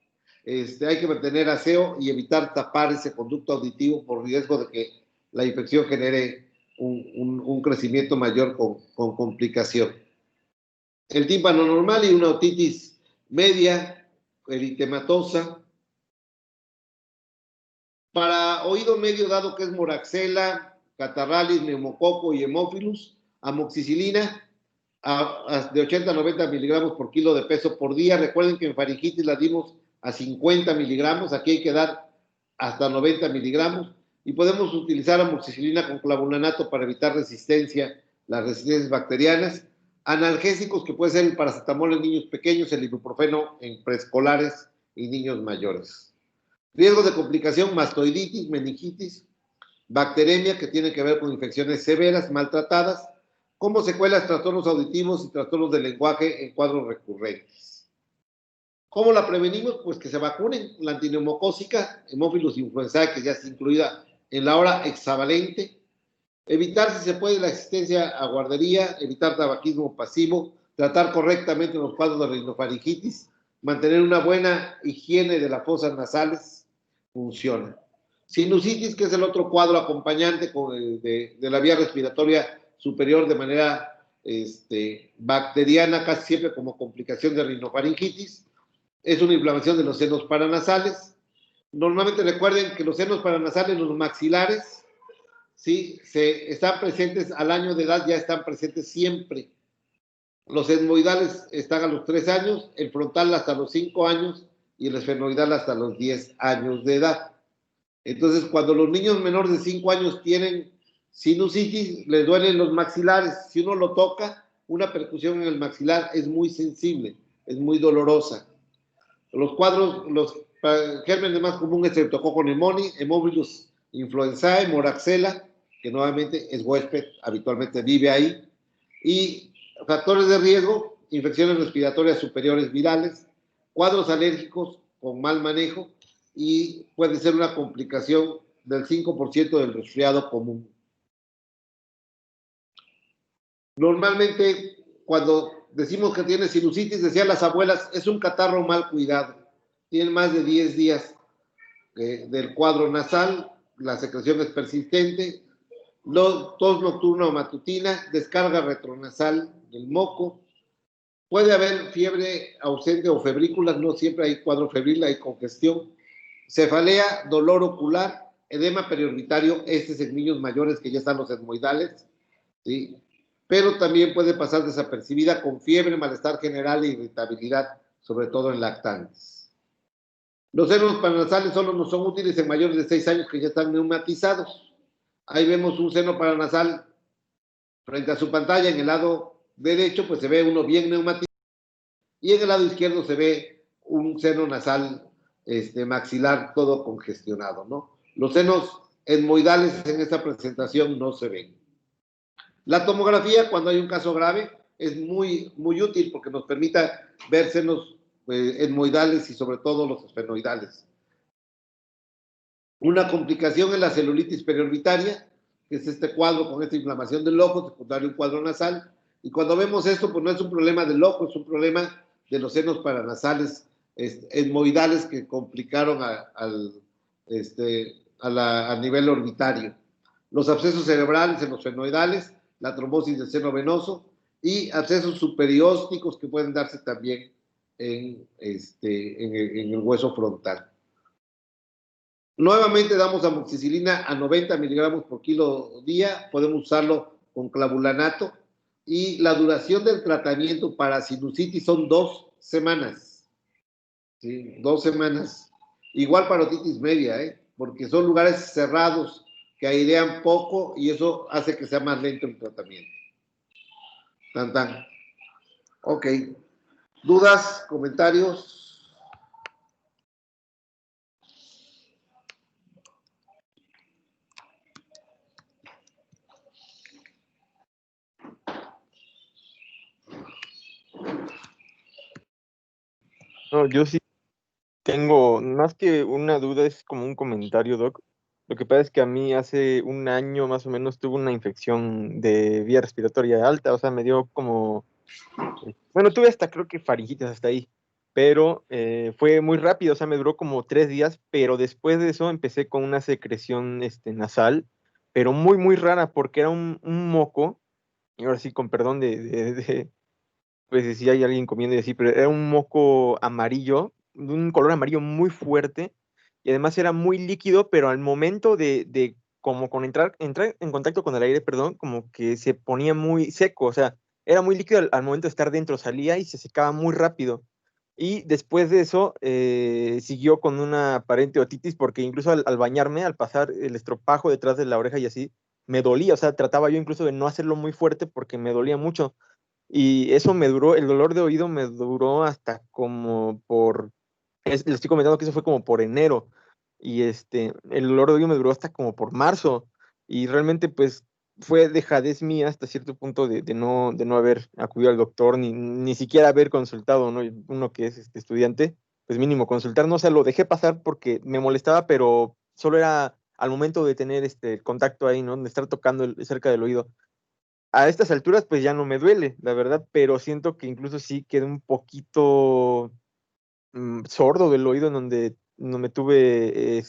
hay que mantener aseo y evitar tapar ese conducto auditivo por riesgo de que la infección genere un crecimiento mayor con complicación. El tímpano normal y una otitis media, eritematosa. Para oído medio, dado que es moraxela, catarralis, neumococo y hemófilus, amoxicilina de 80 a 90 miligramos por kilo de peso por día. Recuerden que en faringitis la dimos a 50 miligramos, aquí hay que dar hasta 90 miligramos, y podemos utilizar amoxicilina con clavulanato para evitar resistencia, las resistencias bacterianas. Analgésicos, que puede ser el paracetamol en niños pequeños, el ibuprofeno en preescolares y niños mayores. Riesgo de complicación: mastoiditis, meningitis, bacteremia, que tiene que ver con infecciones severas, maltratadas, como secuelas, trastornos auditivos y trastornos del lenguaje en cuadros recurrentes. ¿Cómo la prevenimos? Pues que se vacunen. La antineumocócica, Haemophilus influenzae, que ya está incluida en la hora hexavalente. Evitar, si se puede, la asistencia a guardería, evitar tabaquismo pasivo, tratar correctamente los cuadros de rinofaringitis, mantener una buena higiene de las fosas nasales, funciona. Sinusitis, que es el otro cuadro acompañante de la vía respiratoria superior de manera bacteriana, casi siempre como complicación de rinofaringitis. Es una inflamación de los senos paranasales. Normalmente recuerden que los senos paranasales, los maxilares, ¿sí? Están presentes al año de edad, ya están presentes siempre. Los etmoidales están a los 3 años, el frontal hasta los 5 años y el esfenoidal hasta los 10 años de edad. Entonces, cuando los niños menores de 5 años tienen sinusitis, les duelen los maxilares. Si uno lo toca, una percusión en el maxilar es muy sensible, es muy dolorosa. Los cuadros, los gérmenes más comunes: Streptococcus pneumoniae, Haemophilus influenzae, moraxela, que nuevamente es huésped, habitualmente vive ahí. Y factores de riesgo: infecciones respiratorias superiores virales, cuadros alérgicos con mal manejo, y puede ser una complicación del 5% del resfriado común. Normalmente, cuando decimos que tiene sinusitis, decían las abuelas, es un catarro mal cuidado. Tienen más de 10 días del cuadro nasal, la secreción es persistente, tos nocturna o matutina, descarga retronasal del moco. Puede haber fiebre ausente o febrículas, no siempre hay cuadro febril, hay congestión. Cefalea, dolor ocular, edema periorbitario, este es en niños mayores que ya están los etmoidales, ¿sí? Pero también puede pasar desapercibida con fiebre, malestar general e irritabilidad, sobre todo en lactantes. Los senos paranasales solo no son útiles en mayores de 6 años que ya están neumatizados. Ahí vemos un seno paranasal frente a su pantalla. En el lado derecho pues se ve uno bien neumatizado y en el lado izquierdo se ve un seno nasal maxilar todo congestionado, ¿no? Los senos etmoidales en esta presentación no se ven. La tomografía, cuando hay un caso grave, es muy, muy útil porque nos permite ver senos etmoidales y sobre todo los esfenoidales. Una complicación es la celulitis periorbitaria, que es este cuadro con esta inflamación del ojo, secundario un cuadro nasal. Y cuando vemos esto, pues no es un problema del ojo, es un problema de los senos paranasales etmoidales que complicaron a nivel orbitario. Los abscesos cerebrales en los esfenoidales, la trombosis del seno venoso y abscesos superiósticos que pueden darse también en el hueso frontal. Nuevamente damos amoxicilina a 90 miligramos por kilo día, podemos usarlo con clavulanato y la duración del tratamiento para sinusitis son 2 semanas. ¿Sí? 2 semanas. Igual para otitis media, porque son lugares cerrados que airean poco y eso hace que sea más lento el tratamiento. Tan, tan. Ok. ¿Dudas? ¿Comentarios? No, yo sí tengo, más que una duda, es como un comentario, Doc. Lo que pasa es que a mí hace un año más o menos tuve una infección de vía respiratoria alta, o sea, me dio como, bueno, tuve hasta creo que faringitis hasta ahí, pero fue muy rápido, o sea, me duró como 3 días, pero después de eso empecé con una secreción nasal, pero muy, muy rara, porque era un moco, y ahora sí, con perdón pues si hay alguien comiendo y así, pero era un moco amarillo, de un color amarillo muy fuerte, y además era muy líquido, pero al momento de como con entrar en contacto con el aire, perdón, como que se ponía muy seco, o sea, era muy líquido al momento de estar dentro, salía y se secaba muy rápido. Y después de eso siguió con una aparente otitis, porque incluso al bañarme, al pasar el estropajo detrás de la oreja y así, me dolía, o sea, trataba yo incluso de no hacerlo muy fuerte porque me dolía mucho. Y eso me duró, el dolor de oído me duró hasta como le estoy comentando que eso fue como por enero, y el dolor de oído me duró hasta como por marzo, y realmente pues fue dejadez mía hasta cierto punto de no haber acudido al doctor, ni siquiera haber consultado, ¿no? Uno que es estudiante, pues mínimo consultar, no, o sea, lo dejé pasar porque me molestaba, pero solo era al momento de tener el contacto ahí, ¿no? De estar tocando cerca del oído. A estas alturas pues ya no me duele, la verdad, pero siento que incluso sí quedé un poquito sordo del oído en donde no me tuve,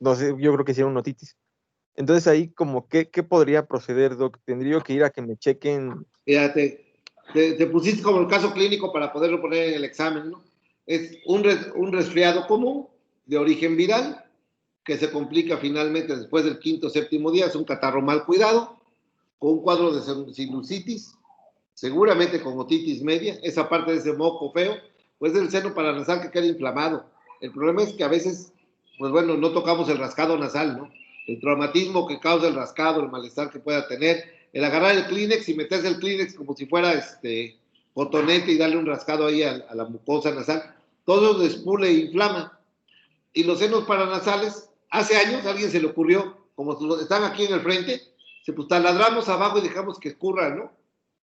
no sé, yo creo que sí era una otitis. Entonces ahí como, ¿qué podría proceder, Doc? ¿Tendría que ir a que me chequen? Fíjate, te pusiste como el caso clínico para poderlo poner en el examen, ¿no? Es un resfriado común de origen viral que se complica finalmente después del 5º o 7º día, es un catarro mal cuidado, con un cuadro de sinusitis, seguramente con otitis media, esa parte de ese moco feo, pues del seno paranasal que queda inflamado. El problema es que a veces, pues bueno, no tocamos el rascado nasal, ¿no? El traumatismo que causa el rascado, el malestar que pueda tener, el agarrar el Kleenex y meterse el Kleenex como si fuera cotonete y darle un rascado ahí a la mucosa nasal, todo eso despule e inflama. Y los senos paranasales, hace años a alguien se le ocurrió, como están aquí en el frente, pues taladramos abajo y dejamos que escurra, ¿no?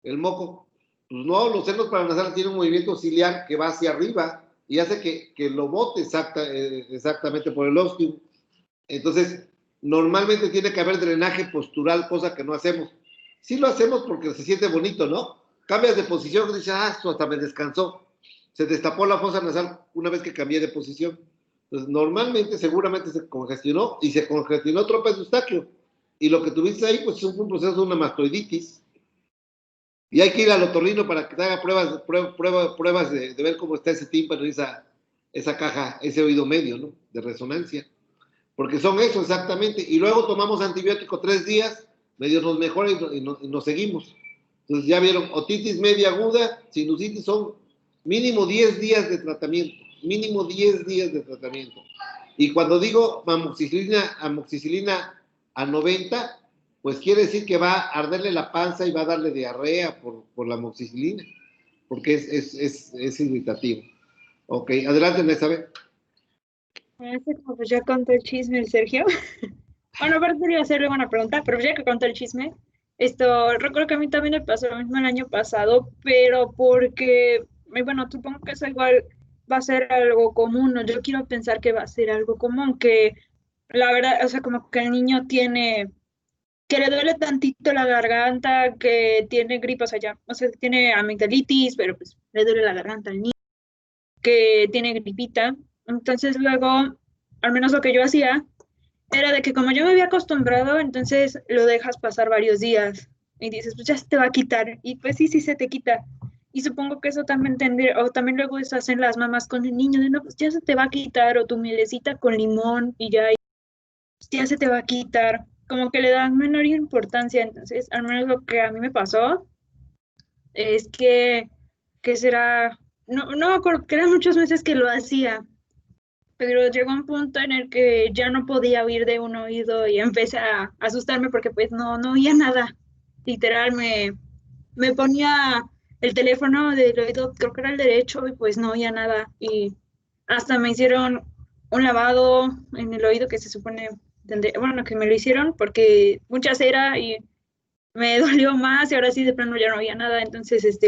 El moco. Pues no, los senos paranasales tienen un movimiento ciliar que va hacia arriba y hace que lo bote exactamente por el ostium. Entonces, normalmente tiene que haber drenaje postural, cosa que no hacemos. Sí lo hacemos porque se siente bonito, ¿no? Cambias de posición y dices, esto hasta me descansó. Se destapó la fosa nasal una vez que cambié de posición. Entonces, normalmente, seguramente se congestionó y se congestionó tropa de Eustaquio. Y lo que tuviste ahí, pues es un proceso de una mastoiditis. Y hay que ir al otorrino para que te haga pruebas de ver cómo está ese tímpano, esa caja, ese oído medio, ¿no? De resonancia. Porque son eso exactamente. Y luego tomamos antibiótico 3 días, medio nos mejora y nos seguimos. Entonces ya vieron, otitis media aguda, sinusitis son mínimo 10 días de tratamiento. Mínimo 10 días de tratamiento. Y cuando digo amoxicilina a 90, pues quiere decir que va a arderle la panza y va a darle diarrea por la amoxicilina, porque es irritativo. Ok, adelante, Elizabeth. Pues ya contó el chisme el Sergio. Bueno, aparte quería hacerle una pregunta, pero ya que contó el chisme, recuerdo que a mí también me pasó lo mismo el año pasado, pero porque, bueno, supongo que eso igual va a ser algo común, ¿no? Yo quiero pensar que va a ser algo común, que la verdad, o sea, como que el niño tiene, que le duele tantito la garganta, que tiene gripa, o sea, tiene amigdalitis, pero pues le duele la garganta al niño, que tiene gripita. Entonces luego, al menos lo que yo hacía, era de que como yo me había acostumbrado, entonces lo dejas pasar varios días y dices, pues ya se te va a quitar. Y pues sí, sí se te quita. Y supongo que eso también tendría, o también luego eso hacen las mamás con el niño, de no, pues ya se te va a quitar, o tu mielecita con limón y ya se te va a quitar. Como que le dan menor importancia. Entonces, al menos lo que a mí me pasó es que será, no me acuerdo, que eran muchos meses que lo hacía, pero llegó un punto en el que ya no podía oír de un oído y empecé a asustarme porque pues no oía nada. Literal, me ponía el teléfono del oído, creo que era el derecho, y pues no oía nada. Y hasta me hicieron un lavado en el oído que se supone, bueno, que me lo hicieron porque mucha cera y me dolió más y ahora sí de plano ya no oía nada. Entonces,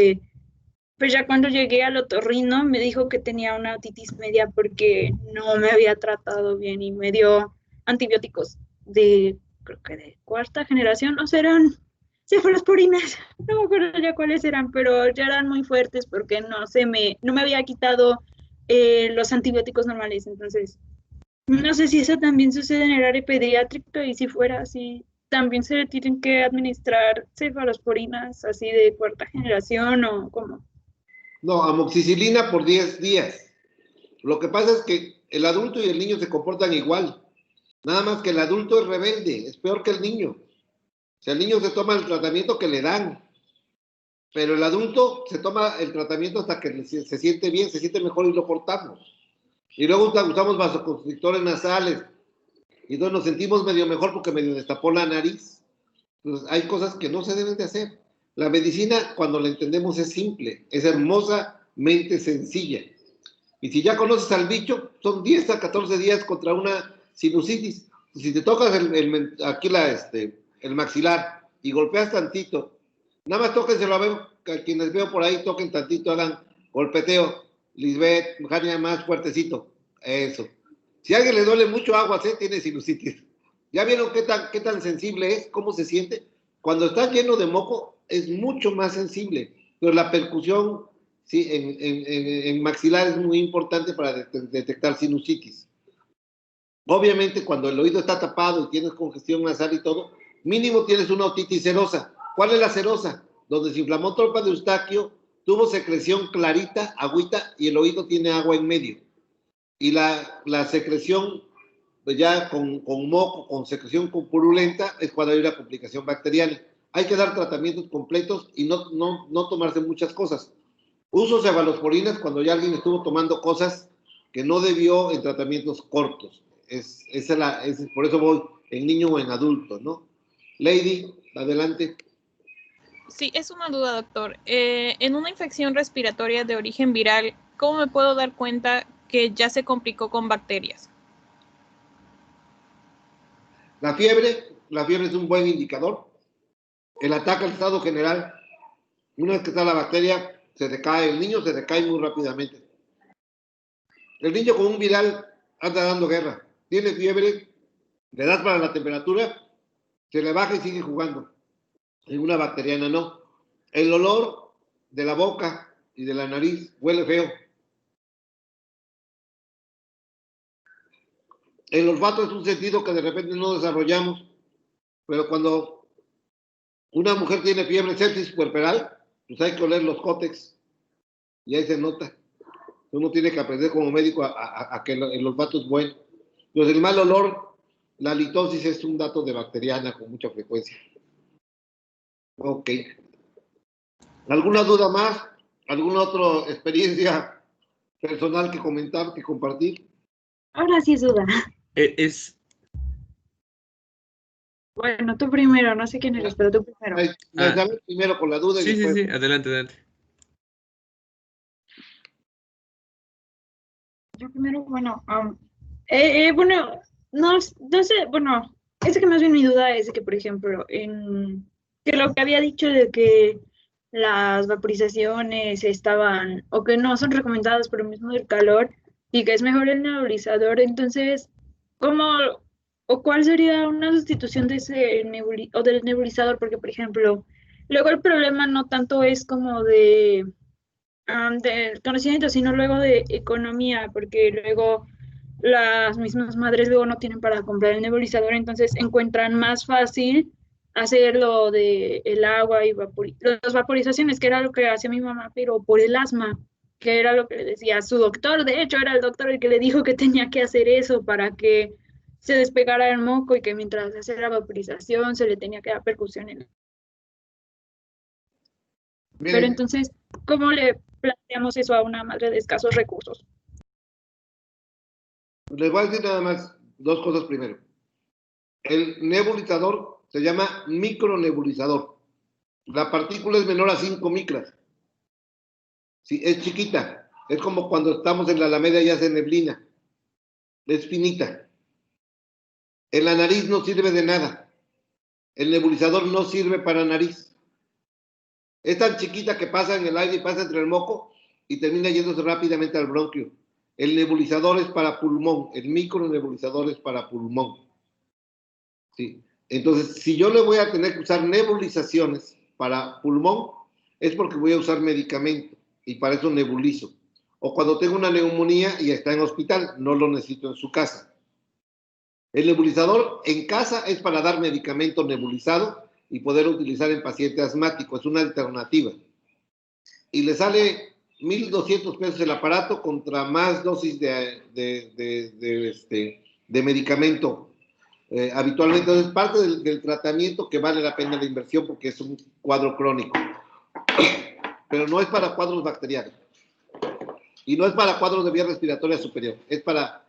pues ya cuando llegué al otorrino me dijo que tenía una otitis media porque no me había tratado bien y me dio antibióticos creo que de cuarta generación, o sea, eran cefalosporinas, no me acuerdo ya cuáles eran, pero ya eran muy fuertes porque no me había quitado los antibióticos normales. Entonces, no sé si eso también sucede en el área pediátrica y si fuera así, también se le tienen que administrar cefalosporinas así de cuarta generación o cómo. No, amoxicilina por 10 días. Lo que pasa es que el adulto y el niño se comportan igual. Nada más que el adulto es rebelde, es peor que el niño. O sea, el niño se toma el tratamiento que le dan, pero el adulto se toma el tratamiento hasta que se siente bien, se siente mejor y lo cortamos. Y luego usamos vasoconstrictores nasales y entonces nos sentimos medio mejor porque medio destapó la nariz. Entonces, hay cosas que no se deben de hacer. La medicina, cuando la entendemos, es simple, es hermosamente sencilla. Y si ya conoces al bicho, son 10 a 14 días contra una sinusitis. Si te tocas aquí el maxilar y golpeas tantito, nada más tóquenselo a quienes veo por ahí, toquen tantito, hagan golpeteo. Lisbeth, Jania, más fuertecito. Eso. Si a alguien le duele mucho aguas, tiene sinusitis. ¿Ya vieron qué tan sensible es? ¿Cómo se siente? Cuando está lleno de moco, es mucho más sensible. Pero la percusión, sí, en maxilar es muy importante para detectar sinusitis. Obviamente, cuando el oído está tapado y tienes congestión nasal y todo, mínimo tienes una otitis serosa. ¿Cuál es la serosa? Donde se inflamó trompa de Eustaquio, tuvo secreción clarita, agüita, y el oído tiene agua en medio. Y la secreción, pues ya con moco, con secreción purulenta, es cuando hay una complicación bacteriana. Hay que dar tratamientos completos y no tomarse muchas cosas. Uso cefalosporinas cuando ya alguien estuvo tomando cosas que no debió en tratamientos cortos. Por eso voy en niño o en adulto, ¿no? Lady, adelante. Sí, es una duda, doctor. En una infección respiratoria de origen viral, ¿cómo me puedo dar cuenta que ya se complicó con bacterias? La fiebre es un buen indicador. El ataque al estado general, una vez que está la bacteria, el niño se decae muy rápidamente. El niño con un viral anda dando guerra. Tiene fiebre, le das para la temperatura, se le baja y sigue jugando. En una bacteriana no. El olor de la boca y de la nariz huele feo. El olfato es un sentido que de repente no desarrollamos, pero cuando una mujer tiene fiebre sepsis puerperal, pues hay que oler los cótex y ahí se nota. Uno tiene que aprender como médico a que el olfato es bueno. Entonces, el mal olor, la litosis es un dato de bacteriana con mucha frecuencia. Ok. ¿Alguna duda más? ¿Alguna otra experiencia personal que comentar, que compartir? Ahora sí es duda. Bueno, tú primero, no sé quién eres, pero tú primero. Primero con la duda. Sí, sí, adelante, adelante. Yo primero, bueno, bueno, no sé, bueno, es que más bien mi duda es de que, por ejemplo, que lo que había dicho de que las vaporizaciones estaban, o que no son recomendadas por lo mismo del calor, y que es mejor el nebulizador, entonces, ¿cómo, o cuál sería una sustitución de ese o del nebulizador? Porque, por ejemplo, luego el problema no tanto es como del conocimiento, sino luego de economía, porque luego las mismas madres luego no tienen para comprar el nebulizador, entonces encuentran más fácil hacerlo de el agua y las vaporizaciones, que era lo que hacía mi mamá, pero por el asma, que era lo que le decía a su doctor. De hecho, era el doctor el que le dijo que tenía que hacer eso para que se despegara el moco y que mientras hacía la vaporización se le tenía que dar percusión en. Pero entonces, ¿cómo le planteamos eso a una madre de escasos recursos? Les voy a decir nada más dos cosas primero. El nebulizador se llama micronebulizador. La partícula es menor a 5 micras. Sí, es chiquita. Es como cuando estamos en la Alameda y hace neblina. Es finita. En la nariz no sirve de nada. El nebulizador no sirve para nariz. Es tan chiquita que pasa en el aire y pasa entre el moco y termina yéndose rápidamente al bronquio. El nebulizador es para pulmón. El micronebulizador es para pulmón. ¿Sí? Entonces, si yo le voy a tener que usar nebulizaciones para pulmón, es porque voy a usar medicamento y para eso nebulizo. O cuando tengo una neumonía y está en hospital, no lo necesito en su casa. El nebulizador en casa es para dar medicamento nebulizado y poder utilizar en paciente asmático. Es una alternativa. Y le sale 1,200 pesos el aparato contra más dosis de medicamento. Habitualmente es parte del tratamiento que vale la pena la inversión porque es un cuadro crónico. Pero no es para cuadros bacterianos. Y no es para cuadros de vía respiratoria superior. Es para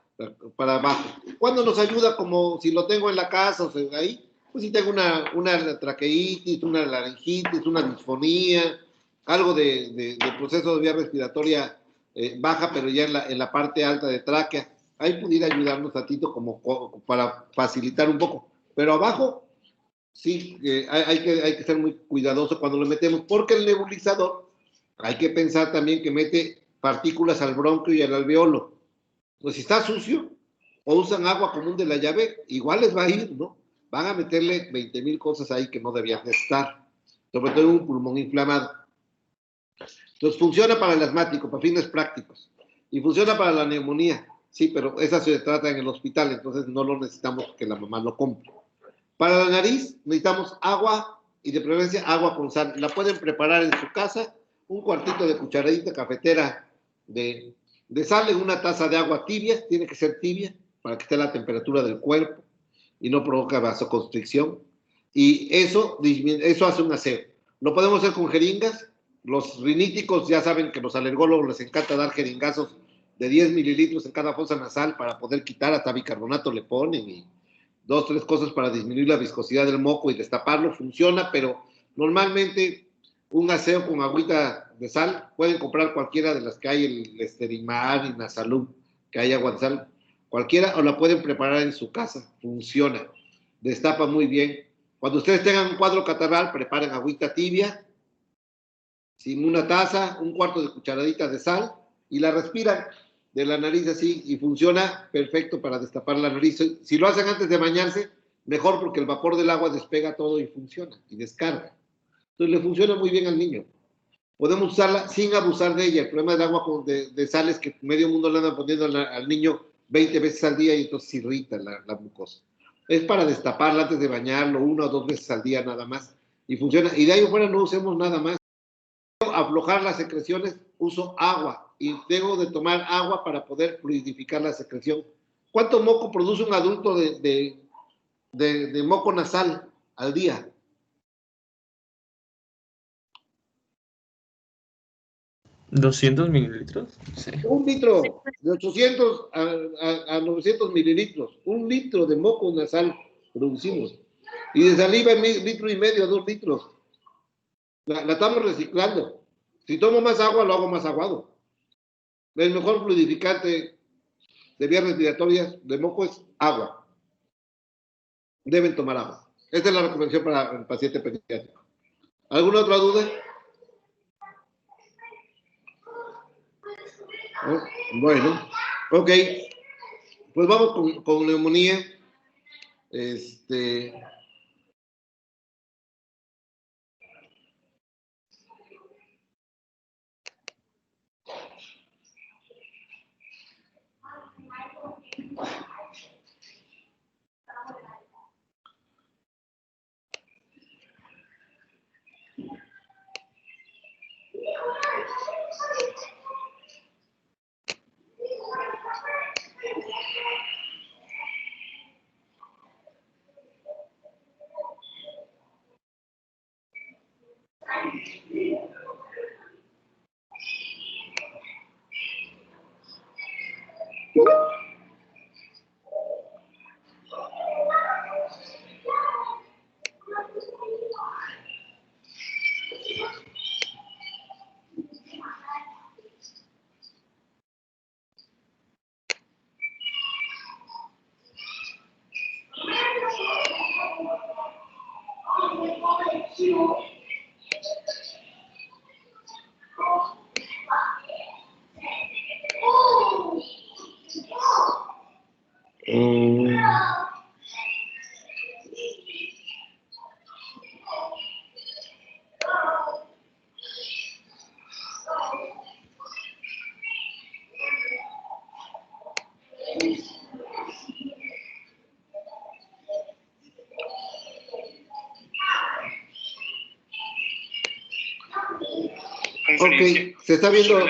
abajo. ¿Cuándo nos ayuda? Como si lo tengo en la casa, o sea, ahí, pues si tengo una traqueitis, una laringitis, una disfonía, algo de proceso de vía respiratoria baja, pero ya en la parte alta de tráquea. Ahí pudiera ayudarnos tantito como para facilitar un poco. Pero abajo, sí, hay que ser muy cuidadoso cuando lo metemos, porque el nebulizador, hay que pensar también que mete partículas al bronquio y al alveolo. Pues si está sucio, o usan agua común de la llave, igual les va a ir, ¿no? Van a meterle 20,000 cosas ahí que no debían de estar, sobre todo en un pulmón inflamado. Entonces funciona para el asmático, para fines prácticos, y funciona para la neumonía. Sí, pero esa se trata en el hospital, entonces no lo necesitamos que la mamá lo compre. Para la nariz necesitamos agua y de preferencia agua con sal. La pueden preparar en su casa, un cuartito de cucharadita cafetera de sal en una taza de agua tibia, tiene que ser tibia para que esté a la temperatura del cuerpo y no provoca vasoconstricción. Y eso hace un aseo. Lo podemos hacer con jeringas. Los riníticos ya saben que los alergólogos les encanta dar jeringazos de 10 mililitros en cada fosa nasal para poder quitar, hasta bicarbonato le ponen y 2, 3 cosas para disminuir la viscosidad del moco y destaparlo. Funciona, pero normalmente un aseo con agüita de sal, pueden comprar cualquiera de las que hay, el Esterimar y Nasalum, que hay agua de sal, cualquiera, o la pueden preparar en su casa, funciona, destapa muy bien. Cuando ustedes tengan un cuadro catarral, preparen agüita tibia, sin una taza, un cuarto de cucharadita de sal, y la respiran de la nariz así, y funciona perfecto para destapar la nariz. Si lo hacen antes de bañarse, mejor, porque el vapor del agua despega todo y funciona, y descarga. Entonces le funciona muy bien al niño. Podemos usarla sin abusar de ella. El problema del agua de sal es que medio mundo le andan poniendo al niño 20 veces al día y entonces irrita la mucosa. Es para destaparla antes de bañarlo 1 o 2 veces al día nada más. Y funciona. Y de ahí afuera no usemos nada más. Aflojar las secreciones, uso agua. Y debo de tomar agua para poder fluidificar la secreción. ¿Cuánto moco produce un adulto de moco nasal al día? ¿200 mililitros? Sí. 1 litro, de 800 a 900 mililitros. 1 litro de moco nasal producimos. Y de saliva, 1,5 litros, 2 litros. La estamos reciclando. Si tomo más agua, lo hago más aguado. El mejor fluidificante de vías respiratorias de moco es agua. Deben tomar agua. Esta es la recomendación para el paciente pediátrico. ¿Alguna otra duda? Bueno, ok. Pues vamos con neumonía. Ok, se está viendo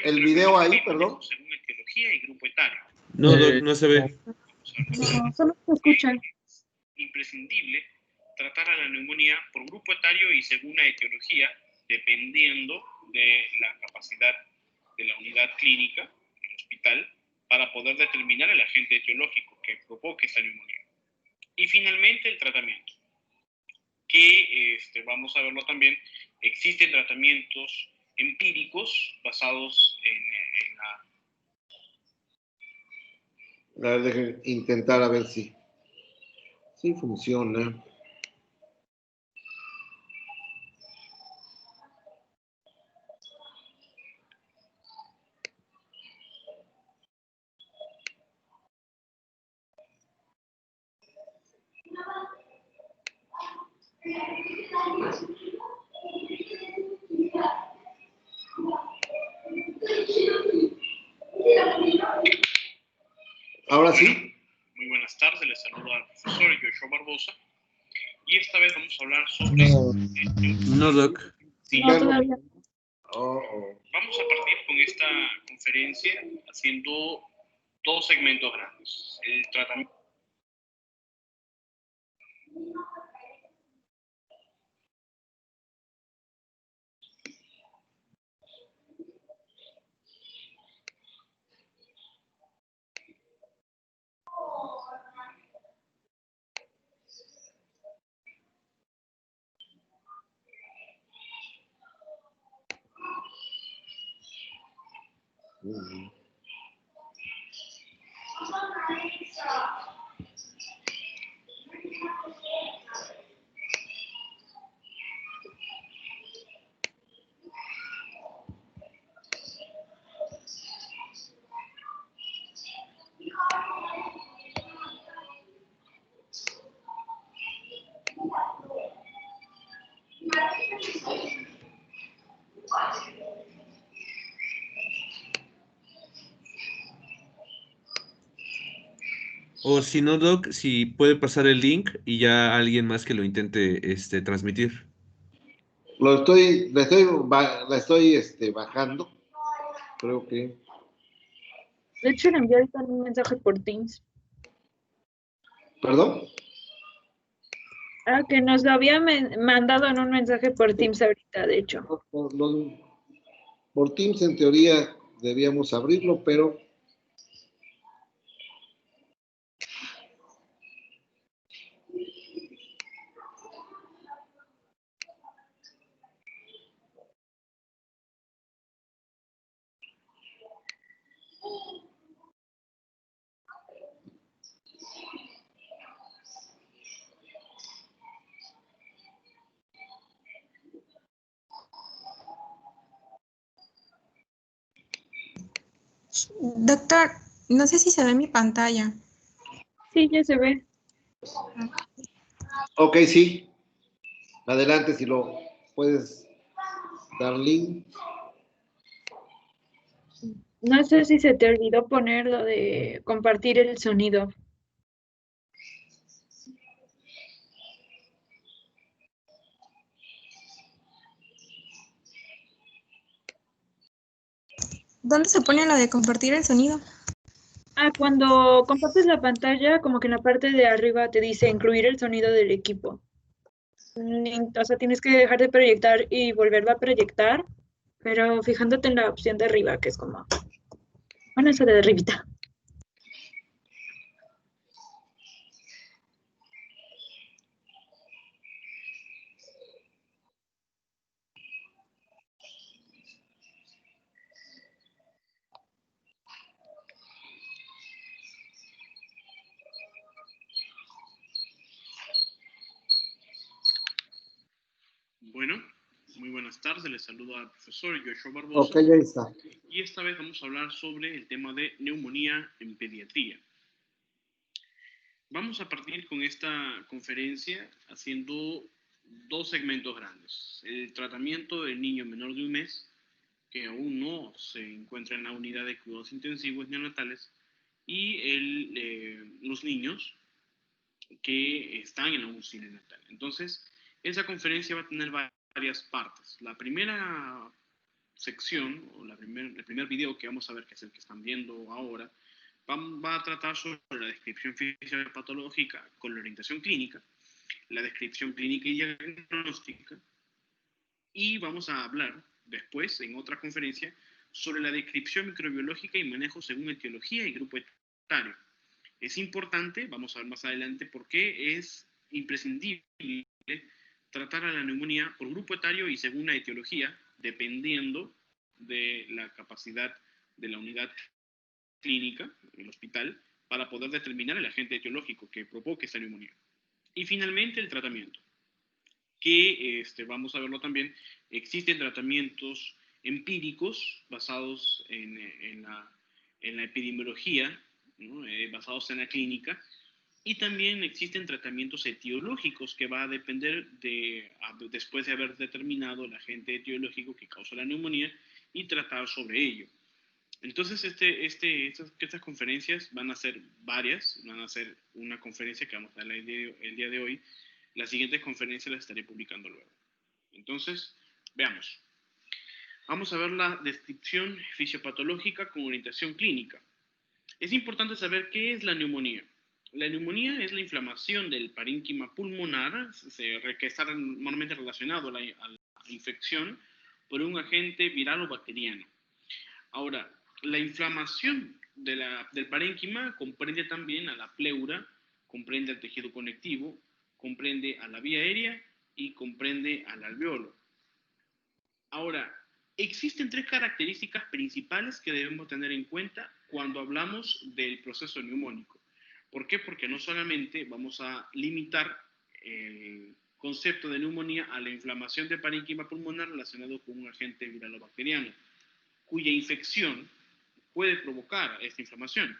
el video ahí, perdón. Según etiología y grupo etario. No, no se ve. No, solo se escuchan. Imprescindible tratar a la neumonía por grupo etario y según la etiología, dependiendo de la capacidad de la unidad clínica, el hospital, para poder determinar el agente etiológico que provoque esta neumonía. Y finalmente el tratamiento, que vamos a verlo también. Existen tratamientos empíricos basados en la... A ver, dejen intentar a ver si funciona. Ahora sí. Muy buenas tardes, les saludo al profesor Joshua Barbosa. Y esta vez vamos a hablar sobre... No, Doc. Sí, No, todavía. Vamos a partir con esta conferencia haciendo 2 segmentos grandes. El tratamiento... O si no, Doc, si puede pasar el link y ya alguien más que lo intente transmitir. La estoy bajando. Creo que. De hecho, le envié ahorita un mensaje por Teams. ¿Perdón? Que nos lo había mandado en un mensaje por Teams ahorita, de hecho. Por Teams, en teoría, debíamos abrirlo, pero... Doctor, no sé si se ve mi pantalla. Sí, ya se ve. Ok, sí. Adelante, si lo puedes dar link. No sé si se te olvidó poner lo de compartir el sonido. ¿Dónde se pone lo de compartir el sonido? Cuando compartes la pantalla, como que en la parte de arriba te dice incluir el sonido del equipo. O sea, tienes que dejar de proyectar y volverlo a proyectar, pero fijándote en la opción de arriba, que es como, bueno, eso de arribita. Bueno, muy buenas tardes, les saludo al profesor Joshua Barbosa. Ok, ya está. Y esta vez vamos a hablar sobre el tema de neumonía en pediatría. Vamos a partir con esta conferencia haciendo dos segmentos grandes. El tratamiento del niño menor de un mes, que aún no se encuentra en la unidad de cuidados intensivos neonatales, y los niños que están en la UCI neonatal. Entonces, esa conferencia va a tener varias partes. La primera sección, o el primer video que vamos a ver, que es el que están viendo ahora, va a tratar sobre la descripción fisiopatológica con la orientación clínica, la descripción clínica y diagnóstica, y vamos a hablar después, en otra conferencia, sobre la descripción microbiológica y manejo según etiología y grupo etario. Es importante, vamos a ver más adelante, por qué es imprescindible tratar a la neumonía por grupo etario y según la etiología, dependiendo de la capacidad de la unidad clínica, el hospital, para poder determinar el agente etiológico que provoque esta neumonía. Y finalmente el tratamiento, que vamos a verlo también. Existen tratamientos empíricos basados en la epidemiología, ¿no? Basados en la clínica, y también existen tratamientos etiológicos que va a depender después de haber determinado el agente etiológico que causa la neumonía y tratar sobre ello. Entonces, estas conferencias van a ser varias, van a ser una conferencia que vamos a dar el día de hoy. Las siguientes conferencias las estaré publicando luego. Entonces, veamos. Vamos a ver la descripción fisiopatológica con orientación clínica. Es importante saber qué es la neumonía. La neumonía es la inflamación del parénquima pulmonar, que está normalmente relacionado a la infección por un agente viral o bacteriano. Ahora, la inflamación del parénquima comprende también a la pleura, comprende al tejido conectivo, comprende a la vía aérea y comprende al alveolo. Ahora, existen tres características principales que debemos tener en cuenta cuando hablamos del proceso neumónico. ¿Por qué? Porque no solamente vamos a limitar el concepto de neumonía a la inflamación del parénquima pulmonar relacionado con un agente viral o bacteriano, cuya infección puede provocar esta inflamación,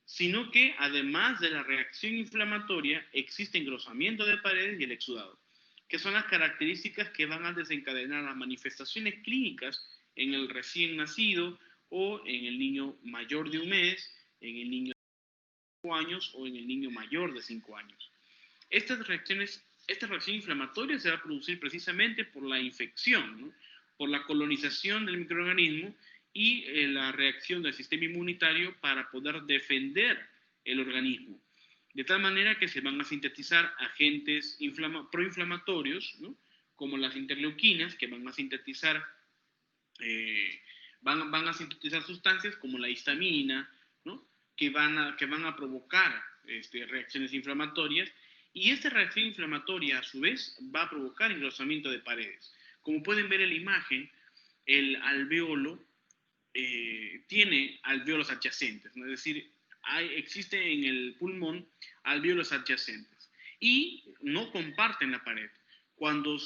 sino que además de la reacción inflamatoria existe engrosamiento de paredes y el exudado, que son las características que van a desencadenar las manifestaciones clínicas en el recién nacido o en el niño mayor de un mes, en el niño de 5 años o en el niño mayor de 5 años. Esta reacción inflamatoria se va a producir precisamente por la infección, ¿no? Por la colonización del microorganismo y la reacción del sistema inmunitario para poder defender el organismo. De tal manera que se van a sintetizar agentes proinflamatorios, ¿no? Como las interleuquinas, que van a sintetizar, van a sintetizar sustancias como la histamina, ¿no? que van a provocar reacciones inflamatorias, y esta reacción inflamatoria a su vez va a provocar engrosamiento de paredes. Como pueden ver en la imagen, el alveolo tiene alveolos adyacentes, ¿no? Es decir, existe en el pulmón alveolos adyacentes y no comparten la pared. Cuando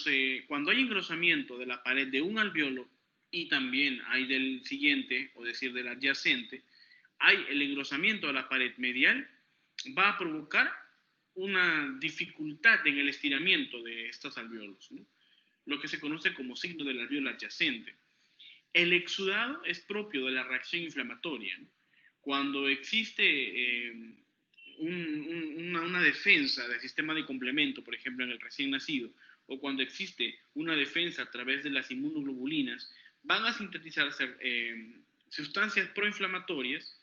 hay engrosamiento de la pared de un alveolo y también hay del siguiente, o decir del adyacente, hay el engrosamiento de la pared medial, va a provocar una dificultad en el estiramiento de estos alvéolos, ¿no? Lo que se conoce como signo del alvéolo adyacente. El exudado es propio de la reacción inflamatoria, ¿no? Cuando existe una defensa del sistema de complemento, por ejemplo, en el recién nacido, o cuando existe una defensa a través de las inmunoglobulinas, van a sintetizarse sustancias proinflamatorias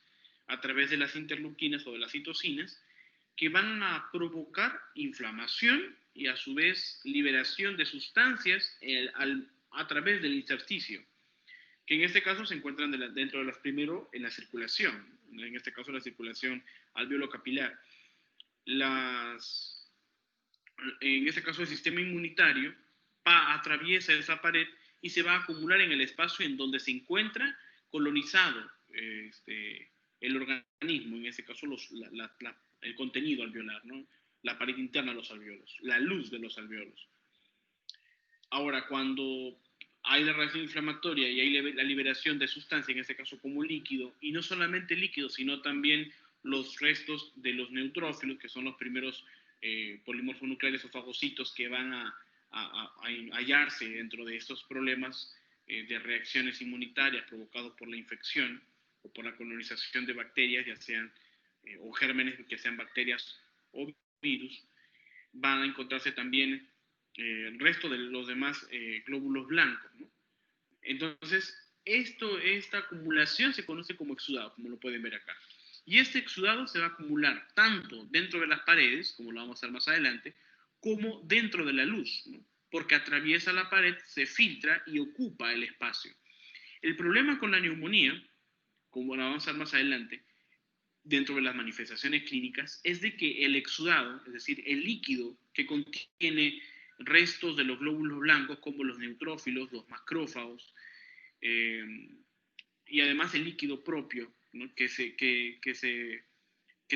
a través de las interleuquinas o de las citocinas, que van a provocar inflamación y a su vez liberación de sustancias a través del intersticio, que en este caso se encuentran dentro de las primero en la circulación, en este caso la circulación alveolo-capilar. En este caso el sistema inmunitario atraviesa esa pared y se va a acumular en el espacio en donde se encuentra colonizado el organismo, en este caso el contenido alveolar, ¿no? La pared interna de los alvéolos, la luz de los alvéolos. Ahora, cuando hay la reacción inflamatoria y hay la liberación de sustancia, en este caso como líquido, y no solamente líquido, sino también los restos de los neutrófilos, que son los primeros polimorfonucleares o fagocitos que van a hallarse dentro de estos problemas de reacciones inmunitarias provocados por la infección o por la colonización de bacterias, ya sean o gérmenes, que sean bacterias o virus, van a encontrarse también el resto de los demás glóbulos blancos, ¿no? Entonces, esta acumulación se conoce como exudado, como lo pueden ver acá. Y este exudado se va a acumular tanto dentro de las paredes, como lo vamos a ver más adelante, como dentro de la luz, ¿no? Porque atraviesa la pared, se filtra y ocupa el espacio. El problema con la neumonía, como lo vamos a ver más adelante, dentro de las manifestaciones clínicas, es de que el exudado, es decir, el líquido que contiene restos de los glóbulos blancos, como los neutrófilos, los macrófagos, y además el líquido propio, ¿no? que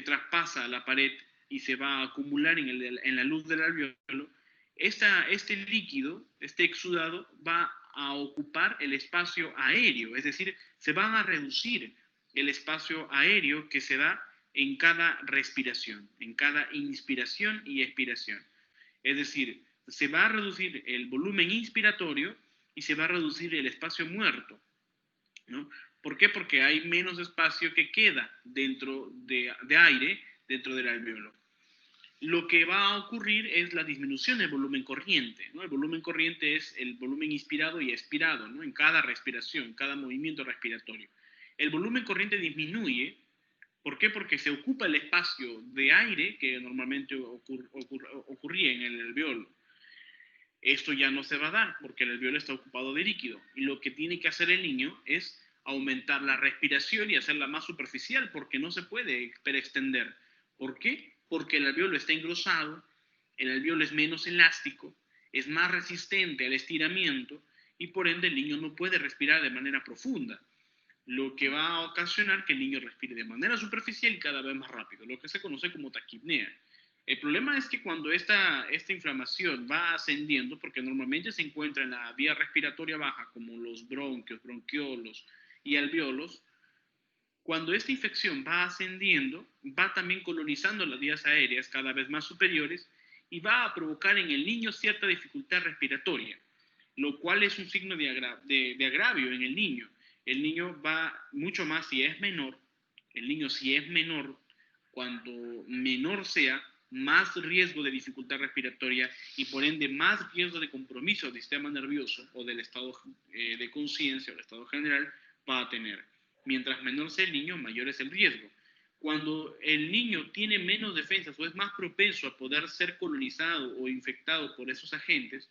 traspasa la pared y se va a acumular en la luz del alvéolo, este líquido, este exudado, va a ocupar el espacio aéreo, es decir, se van a reducir el espacio aéreo que se da en cada respiración, en cada inspiración y expiración. Es decir, se va a reducir el volumen inspiratorio y se va a reducir el espacio muerto, ¿no? ¿Por qué? Porque hay menos espacio que queda dentro de aire dentro del alvéolo. Lo que va a ocurrir es la disminución del volumen corriente, ¿no? El volumen corriente es el volumen inspirado y expirado, ¿no? En cada respiración, en cada movimiento respiratorio. El volumen corriente disminuye. ¿Por qué? Porque se ocupa el espacio de aire que normalmente ocurría en el alvéolo. Esto ya no se va a dar porque el alvéolo está ocupado de líquido. Y lo que tiene que hacer el niño es aumentar la respiración y hacerla más superficial, porque no se puede extender. ¿Por qué? Porque el alvéolo está engrosado, el alvéolo es menos elástico, es más resistente al estiramiento y por ende el niño no puede respirar de manera profunda, lo que va a ocasionar que el niño respire de manera superficial y cada vez más rápido, lo que se conoce como taquipnea. El problema es que cuando esta inflamación va ascendiendo, porque normalmente se encuentra en la vía respiratoria baja, como los bronquios, bronquiolos y alvéolos, cuando esta infección va ascendiendo, va también colonizando las vías aéreas cada vez más superiores y va a provocar en el niño cierta dificultad respiratoria, lo cual es un signo de agravio en el niño. El niño va mucho más si es menor. El niño si es menor, cuanto menor sea, más riesgo de dificultad respiratoria y por ende más riesgo de compromiso del sistema nervioso o del estado de conciencia o del estado general va a tener. Mientras menor sea el niño, mayor es el riesgo. Cuando el niño tiene menos defensas o es más propenso a poder ser colonizado o infectado por esos agentes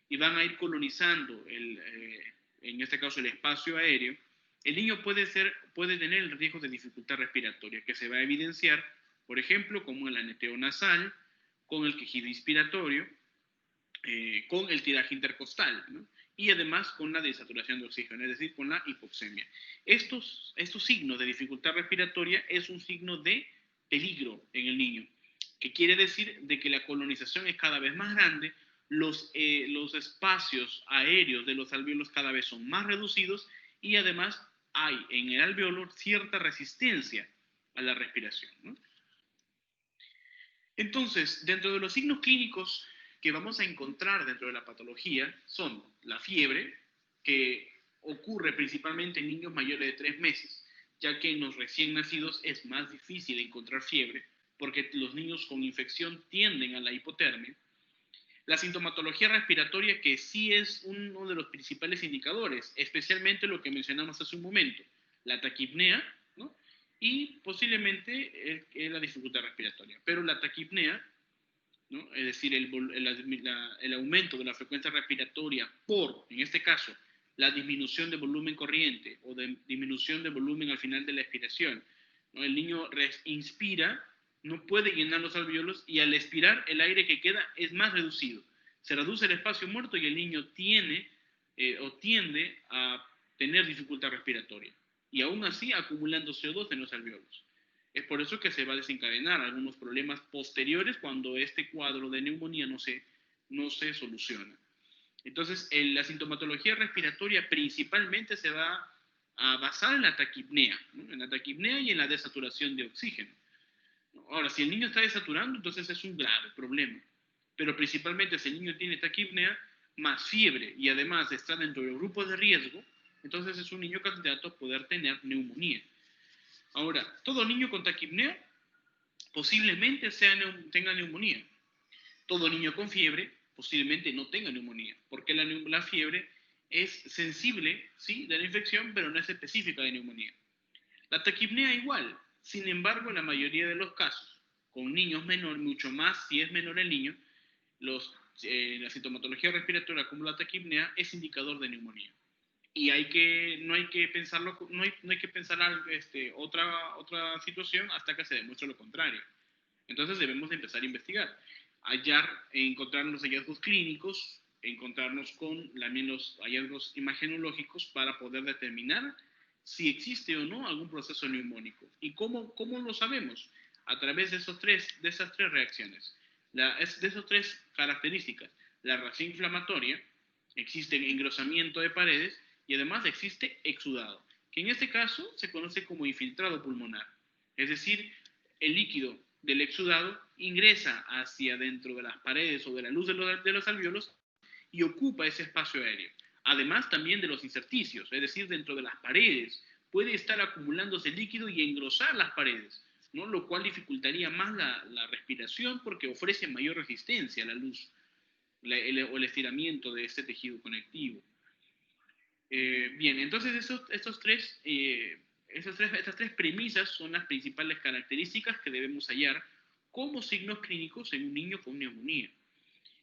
y van a ir colonizando, en este caso, el espacio aéreo, el niño puede tener el riesgo de dificultad respiratoria que se va a evidenciar, por ejemplo, como el aneteo nasal, con el quejido inspiratorio, con el tiraje intercostal, ¿no? Y además con la desaturación de oxígeno, es decir, con la hipoxemia. Estos signos de dificultad respiratoria es un signo de peligro en el niño, que quiere decir de que la colonización es cada vez más grande, los espacios aéreos de los alvéolos cada vez son más reducidos y además hay en el alvéolo cierta resistencia a la respiración, ¿no? Entonces, dentro de los signos clínicos que vamos a encontrar dentro de la patología son la fiebre, que ocurre principalmente en niños mayores de 3 meses, ya que en los recién nacidos es más difícil encontrar fiebre, porque los niños con infección tienden a la hipotermia. La sintomatología respiratoria, que sí es uno de los principales indicadores, especialmente lo que mencionamos hace un momento, la taquipnea, ¿no? Y posiblemente la dificultad respiratoria. Pero la taquipnea, ¿no? Es decir, el aumento de la frecuencia respiratoria por, en este caso, la disminución de volumen corriente o de disminución de volumen al final de la expiración, ¿no? El niño inspira, no puede llenar los alvéolos y al expirar el aire que queda es más reducido. Se reduce el espacio muerto y el niño tiende a tener dificultad respiratoria. Y aún así acumulando CO2 en los alvéolos. Es por eso que se va a desencadenar algunos problemas posteriores cuando este cuadro de neumonía no se soluciona. Entonces, la sintomatología respiratoria principalmente se va a basar en la taquipnea, ¿no? En la taquipnea y en la desaturación de oxígeno. Ahora, si el niño está desaturando, entonces es un grave problema. Pero principalmente si el niño tiene taquipnea más fiebre y además está dentro de grupos de riesgo, entonces es un niño candidato a poder tener neumonía. Ahora, todo niño con taquipnea posiblemente tenga neumonía. Todo niño con fiebre posiblemente no tenga neumonía, porque la fiebre es sensible, sí, de la infección, pero no es específica de neumonía. La taquipnea igual, sin embargo, en la mayoría de los casos, con niños menores, mucho más si es menor el niño, la sintomatología respiratoria como la taquipnea es indicador de neumonía. Y no hay que pensar otra situación hasta que se demuestre lo contrario. Entonces debemos de empezar a investigar, encontrar los hallazgos clínicos, encontrarnos con los hallazgos imagenológicos para poder determinar si existe o no algún proceso neumónico. ¿Y cómo lo sabemos? A través de esas tres reacciones, de esas tres características. La reacción inflamatoria, existe engrosamiento de paredes y además existe exudado, que en este caso se conoce como infiltrado pulmonar. Es decir, el líquido del exudado ingresa hacia dentro de las paredes o de la luz de los alvéolos y ocupa ese espacio aéreo. Además también de los intersticios, es decir, dentro de las paredes, puede estar acumulándose líquido y engrosar las paredes, ¿no? Lo cual dificultaría más la respiración porque ofrece mayor resistencia a la luz o el estiramiento de este tejido conectivo. Bien, entonces estas tres premisas son las principales características que debemos hallar como signos clínicos en un niño con neumonía.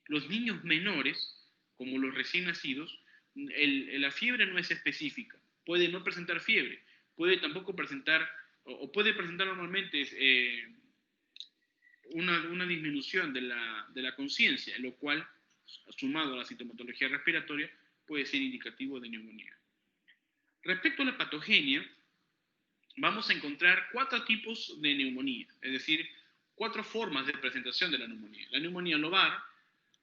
Los niños menores, como los recién nacidos, la fiebre no es específica. Puede no presentar fiebre, puede tampoco presentar, o puede presentar normalmente una disminución de la conciencia, lo cual, sumado a la sintomatología respiratoria, puede ser indicativo de neumonía. Respecto a la patogenia, vamos a encontrar 4 tipos de neumonía, es decir, 4 formas de presentación de la neumonía. La neumonía lobar,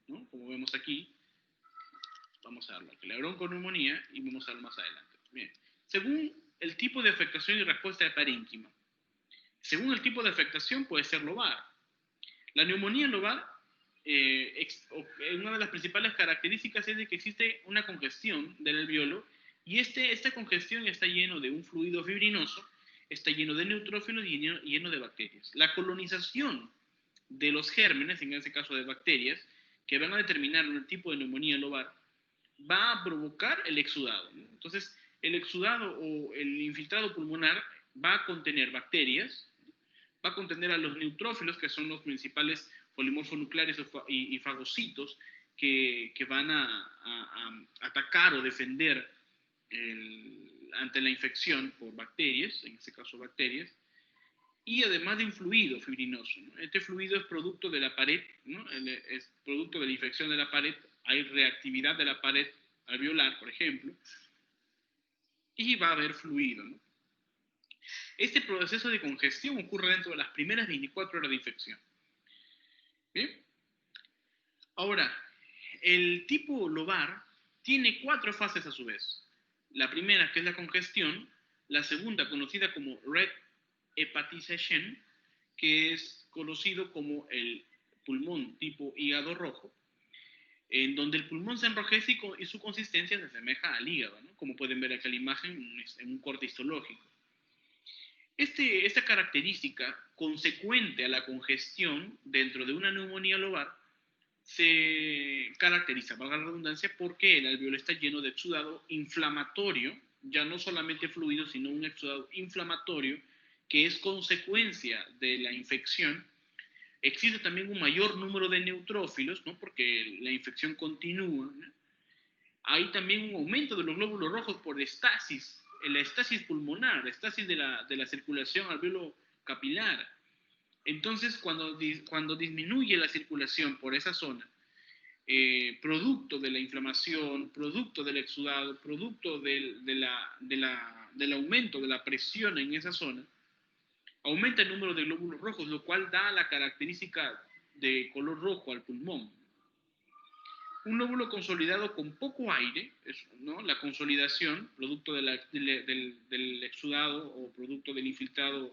¿no? Como vemos aquí, vamos a darlo aquí, la bronconeumonía, y vamos a verlo más adelante. Bien. Según el tipo de afectación y respuesta de parénquima, según el tipo de afectación puede ser lobar. La neumonía lobar, una de las principales características es de que existe una congestión del alvéolo y esta congestión está lleno de un fluido fibrinoso, está lleno de neutrófilos y lleno de bacterias. La colonización de los gérmenes, en este caso de bacterias, que van a determinar un tipo de neumonía lobar, va a provocar el exudado, ¿no? Entonces, el exudado o el infiltrado pulmonar va a contener bacterias, va a contener a los neutrófilos, que son los principales polimorfonucleares y fagocitos que van a atacar o defender ante la infección por bacterias, en este caso bacterias, y además de un fluido fibrinoso, ¿no? Este fluido es producto de la pared, ¿no? Es producto de la infección de la pared, hay reactividad de la pared alveolar, por ejemplo, y va a haber fluido, ¿no? Este proceso de congestión ocurre dentro de las primeras 24 horas de infección. ¿Bien? Ahora, el tipo lobar tiene 4 fases a su vez. La primera, que es la congestión, la segunda, conocida como red hepatization, que es conocido como el pulmón tipo hígado rojo, en donde el pulmón se enrojece y su consistencia se asemeja al hígado, ¿no? Como pueden ver acá en la imagen, en un corte histológico. Esta característica, consecuente a la congestión dentro de una neumonía lobar, se caracteriza, valga la redundancia, porque el alveolo está lleno de exudado inflamatorio, ya no solamente fluido, sino un exudado inflamatorio, que es consecuencia de la infección. Existe también un mayor número de neutrófilos, ¿no? Porque la infección continúa, ¿no? Hay también un aumento de los glóbulos rojos por estasis, la estasis pulmonar, la estasis de la circulación alveolo capilar. Entonces, cuando disminuye la circulación por esa zona, producto de la inflamación, producto del exudado, producto del aumento de la presión en esa zona, aumenta el número de glóbulos rojos, lo cual da la característica de color rojo al pulmón. Un lóbulo consolidado con poco aire, ¿no? La consolidación, producto del exudado o producto del infiltrado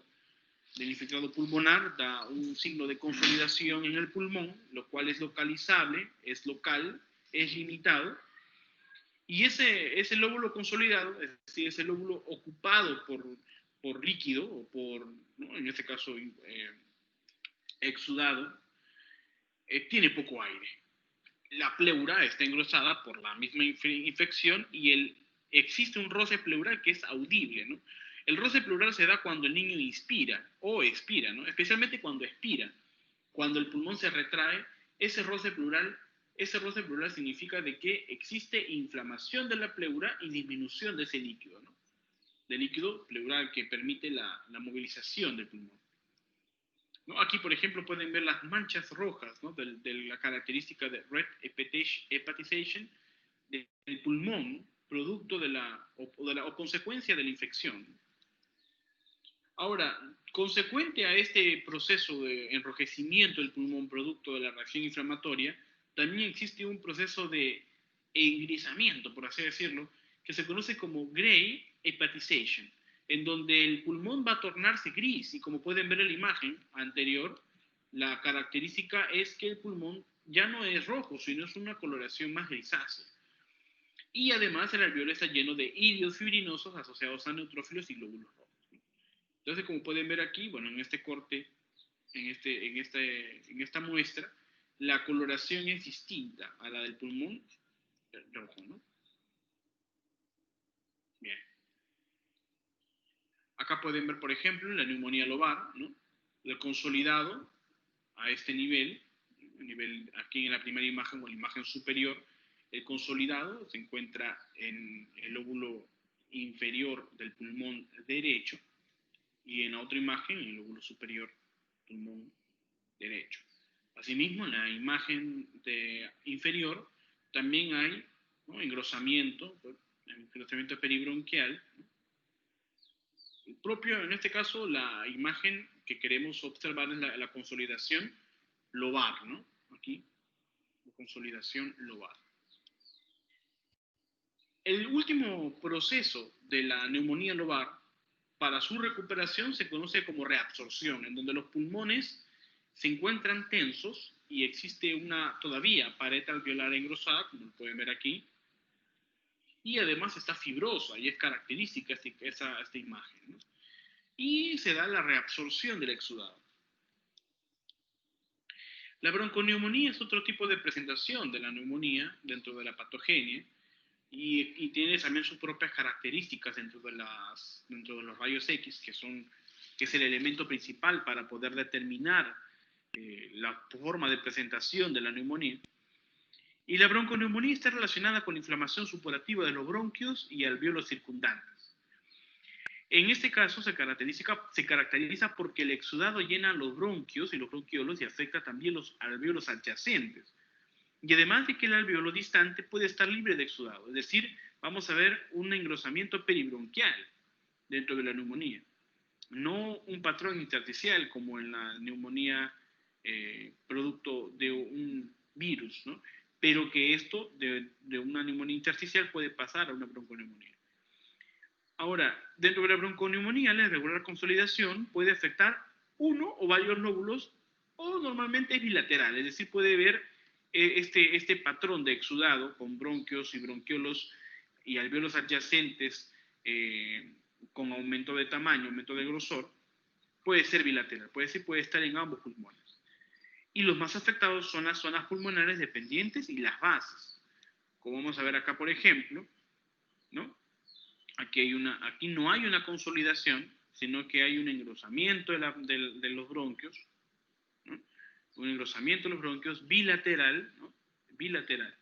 pulmonar, da un signo de consolidación en el pulmón, lo cual es localizable, es local, es limitado. Y ese lóbulo consolidado, es decir, ese lóbulo ocupado por líquido, o por, ¿no? En este caso, exudado, tiene poco aire. La pleura está engrosada por la misma infección y existe un roce pleural que es audible, ¿no? El roce pleural se da cuando el niño inspira o expira, ¿no? Especialmente cuando expira. Cuando el pulmón se retrae, ese roce pleural significa de que existe inflamación de la pleura y disminución de ese líquido, ¿no? Del líquido pleural que permite la movilización del pulmón, ¿no? Aquí, por ejemplo, pueden ver las manchas rojas, ¿no? de la característica de red hepatization del pulmón, producto o consecuencia de la infección. Ahora, consecuente a este proceso de enrojecimiento del pulmón, producto de la reacción inflamatoria, también existe un proceso de engrisamiento, por así decirlo, que se conoce como gray hepatization, en donde el pulmón va a tornarse gris, y como pueden ver en la imagen anterior, la característica es que el pulmón ya no es rojo, sino es una coloración más grisácea. Y además el alveolo está lleno de hilios fibrinosos asociados a neutrófilos y glóbulos rojos. Entonces, como pueden ver aquí, bueno, en este corte, en esta muestra, la coloración es distinta a la del pulmón rojo, ¿no? Bien. Acá pueden ver, por ejemplo, la neumonía lobar, ¿no? El consolidado a este nivel, aquí en la primera imagen o la imagen superior, el consolidado se encuentra en el lóbulo inferior del pulmón derecho, y en la otra imagen, en el lóbulo superior, pulmón derecho. Asimismo, en la imagen inferior también hay, ¿no? engrosamiento peribronquial. En este caso, la imagen que queremos observar es la consolidación lobar, ¿no? Aquí, la consolidación lobar. El último proceso de la neumonía lobar, para su recuperación, se conoce como reabsorción, en donde los pulmones se encuentran tensos y existe todavía pared alveolar engrosada, como pueden ver aquí, y además está fibrosa, y es característica esta imagen, ¿no? Y se da la reabsorción del exudado. La bronconeumonía es otro tipo de presentación de la neumonía dentro de la patogenia, y tiene también sus propias características dentro de los rayos X, que es el elemento principal para poder determinar la forma de presentación de la neumonía. Y la bronconeumonía está relacionada con la inflamación supurativa de los bronquios y alvéolos circundantes. En este caso se caracteriza porque el exudado llena los bronquios y los bronquiolos y afecta también los alvéolos adyacentes. Y además de que el alvéolo distante puede estar libre de exudado, es decir, vamos a ver un engrosamiento peribronquial dentro de la neumonía. No un patrón intersticial como en la neumonía producto de un virus, ¿no? pero que esto de una neumonía intersticial puede pasar a una bronconeumonía. Ahora, dentro de la bronconeumonía, la irregular consolidación puede afectar uno o varios lóbulos, o normalmente es bilateral, es decir, puede ver este patrón de exudado con bronquios y bronquiolos y alvéolos adyacentes con aumento de tamaño, aumento de grosor, puede ser bilateral, puede estar en ambos pulmones. Y los más afectados son las zonas pulmonares dependientes y las bases. Como vamos a ver acá, por ejemplo, ¿no? Aquí no hay una consolidación, sino que hay un engrosamiento de los bronquios, ¿no? Un engrosamiento de los bronquios bilateral, ¿no? Bilateral.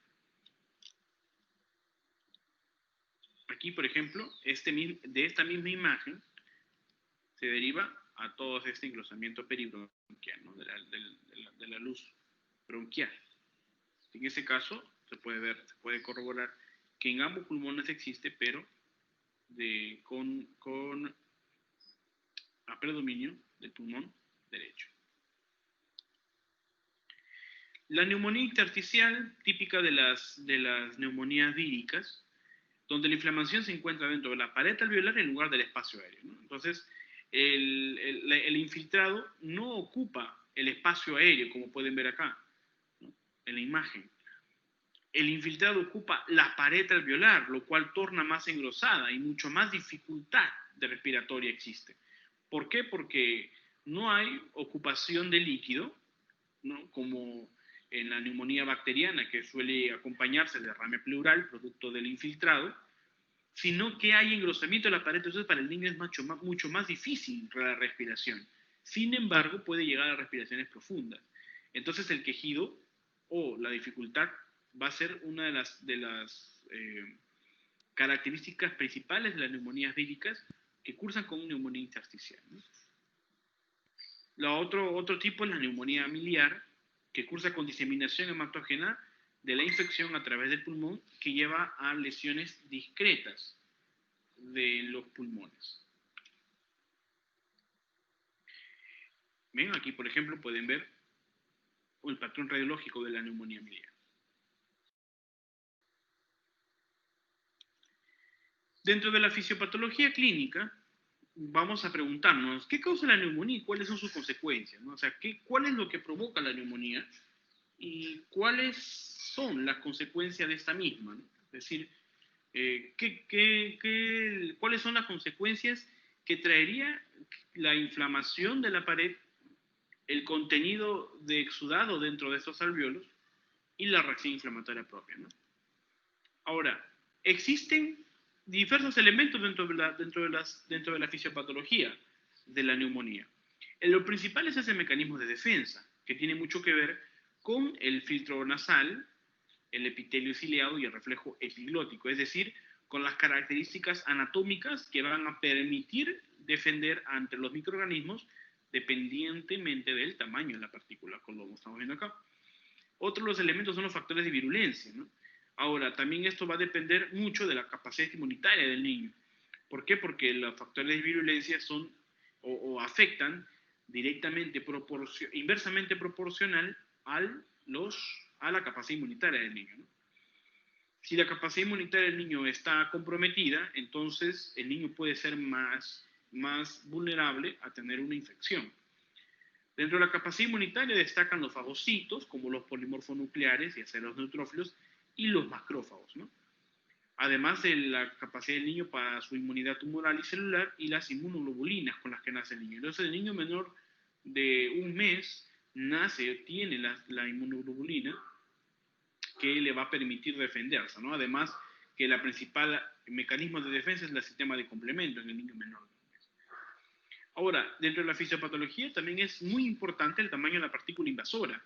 Aquí, por ejemplo, de esta misma imagen se deriva a todo este engrosamiento peribronquial, ¿no? de la luz bronquial. En ese caso, se puede corroborar que en ambos pulmones existe, pero con a predominio del pulmón derecho. La neumonía intersticial, típica de las neumonías víricas, donde la inflamación se encuentra dentro de la pared alveolar en lugar del espacio aéreo, ¿no? Entonces, el infiltrado no ocupa el espacio aéreo, como pueden ver acá, ¿no? En la imagen. El infiltrado ocupa la pared alveolar, lo cual torna más engrosada y mucho más dificultad de respiratoria existe. ¿Por qué? Porque no hay ocupación de líquido, ¿no? Como en la neumonía bacteriana, que suele acompañarse de derrame pleural, producto del infiltrado, sino que hay engrosamiento de la pared. Entonces para el niño es mucho más difícil la respiración. Sin embargo, puede llegar a respiraciones profundas. Entonces el quejido o la dificultad va a ser una de las características principales de las neumonías víricas que cursan con neumonía intersticial, ¿no? Otro tipo es la neumonía miliar, que cursa con diseminación hematógena de la infección a través del pulmón, que lleva a lesiones discretas de los pulmones. Ven, aquí por ejemplo pueden ver el patrón radiológico de la neumonía miliar. Dentro de la fisiopatología clínica, vamos a preguntarnos, ¿qué causa la neumonía y cuáles son sus consecuencias, ¿no? O sea, ¿cuál es lo que provoca la neumonía y cuáles son las consecuencias de esta misma, ¿no? Es decir, ¿cuáles son las consecuencias que traería la inflamación de la pared, el contenido de exudado dentro de estos alvéolos y la reacción inflamatoria propia, ¿no? Ahora, existen diversos elementos dentro de la fisiopatología de la neumonía. Lo principal es ese mecanismo de defensa, que tiene mucho que ver con el filtro nasal, el epitelio ciliado y el reflejo epiglótico, es decir, con las características anatómicas que van a permitir defender ante los microorganismos dependientemente del tamaño de la partícula, como lo estamos viendo acá. Otro de los elementos son los factores de virulencia, ¿no? Ahora, también esto va a depender mucho de la capacidad inmunitaria del niño. ¿Por qué? Porque los factores de virulencia son o afectan directamente, inversamente proporcional a la capacidad inmunitaria del niño, ¿no? Si la capacidad inmunitaria del niño está comprometida, entonces el niño puede ser más vulnerable a tener una infección. Dentro de la capacidad inmunitaria destacan los fagocitos, como los polimorfonucleares, y los neutrófilos, y los macrófagos, ¿no? Además de la capacidad del niño para su inmunidad tumoral y celular y las inmunoglobulinas con las que nace el niño. Entonces el niño menor de un mes tiene la inmunoglobulina que le va a permitir defenderse, ¿no? Además que la principal mecanismo de defensa es el sistema de complemento en el niño menor de un mes. Ahora, dentro de la fisiopatología también es muy importante el tamaño de la partícula invasora,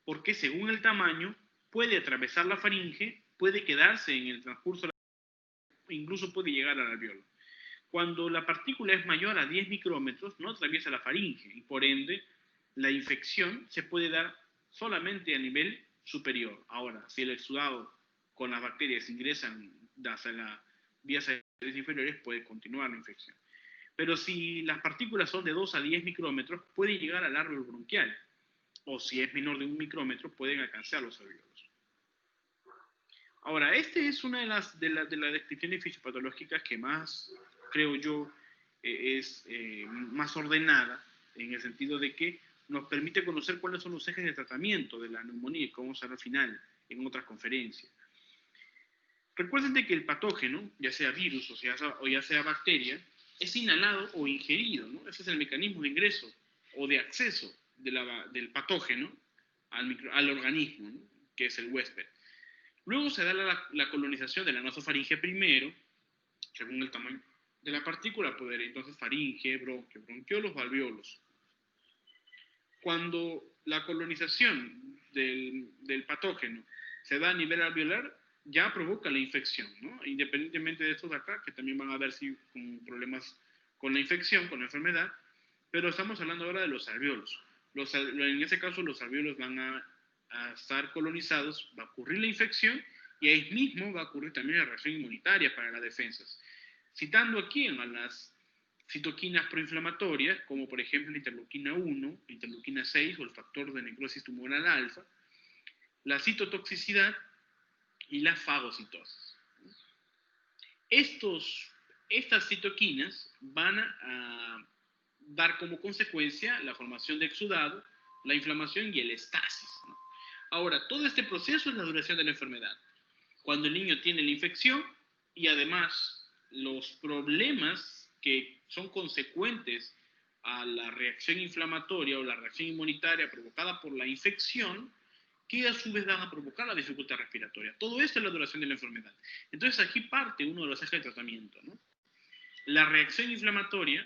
porque según el tamaño puede atravesar la faringe, puede quedarse en el transcurso, incluso puede llegar al alvéolo. Cuando la partícula es mayor a 10 micrómetros, no atraviesa la faringe y por ende la infección se puede dar solamente a nivel superior. Ahora, si el exudado con las bacterias ingresan hacia las vías aéreas inferiores, puede continuar la infección. Pero si las partículas son de 2 a 10 micrómetros, puede llegar al árbol bronquial. O si es menor de 1 micrómetro, pueden alcanzar los alvéolos. Ahora, esta es una de las descripciones fisiopatológicas que más, creo yo, es más ordenada, en el sentido de que nos permite conocer cuáles son los ejes de tratamiento de la neumonía, y cómo será al final en otras conferencias. Recuerden que el patógeno, ya sea virus o ya sea bacteria, es inhalado o ingerido, ¿no? Ese es el mecanismo de ingreso o de acceso del patógeno al organismo, ¿no? Que es el huésped. Luego se da la colonización de la nasofaringe primero, según el tamaño de la partícula, poder entonces faringe, bronquio, bronquiolos, alveolos. Cuando la colonización del patógeno se da a nivel alveolar, ya provoca la infección, ¿no? Independientemente de estos de acá, que también van a ver si con problemas con la infección, con la enfermedad, pero estamos hablando ahora de los alveolos. En ese caso, los alveolos van a estar colonizados, va a ocurrir la infección, y ahí mismo va a ocurrir también la reacción inmunitaria para las defensas. Citando aquí a las citoquinas proinflamatorias, como por ejemplo la interleuquina 1, la interleuquina 6 o el factor de necrosis tumoral alfa, la citotoxicidad y la fagocitosis. Estas citoquinas van a dar como consecuencia la formación de exudado, la inflamación y el estasis, ¿no? Ahora, todo este proceso es la duración de la enfermedad. Cuando el niño tiene la infección y además los problemas que son consecuentes a la reacción inflamatoria o la reacción inmunitaria provocada por la infección, que a su vez van a provocar la dificultad respiratoria. Todo esto es la duración de la enfermedad. Entonces aquí parte uno de los ejes de tratamiento, ¿no? La reacción inflamatoria,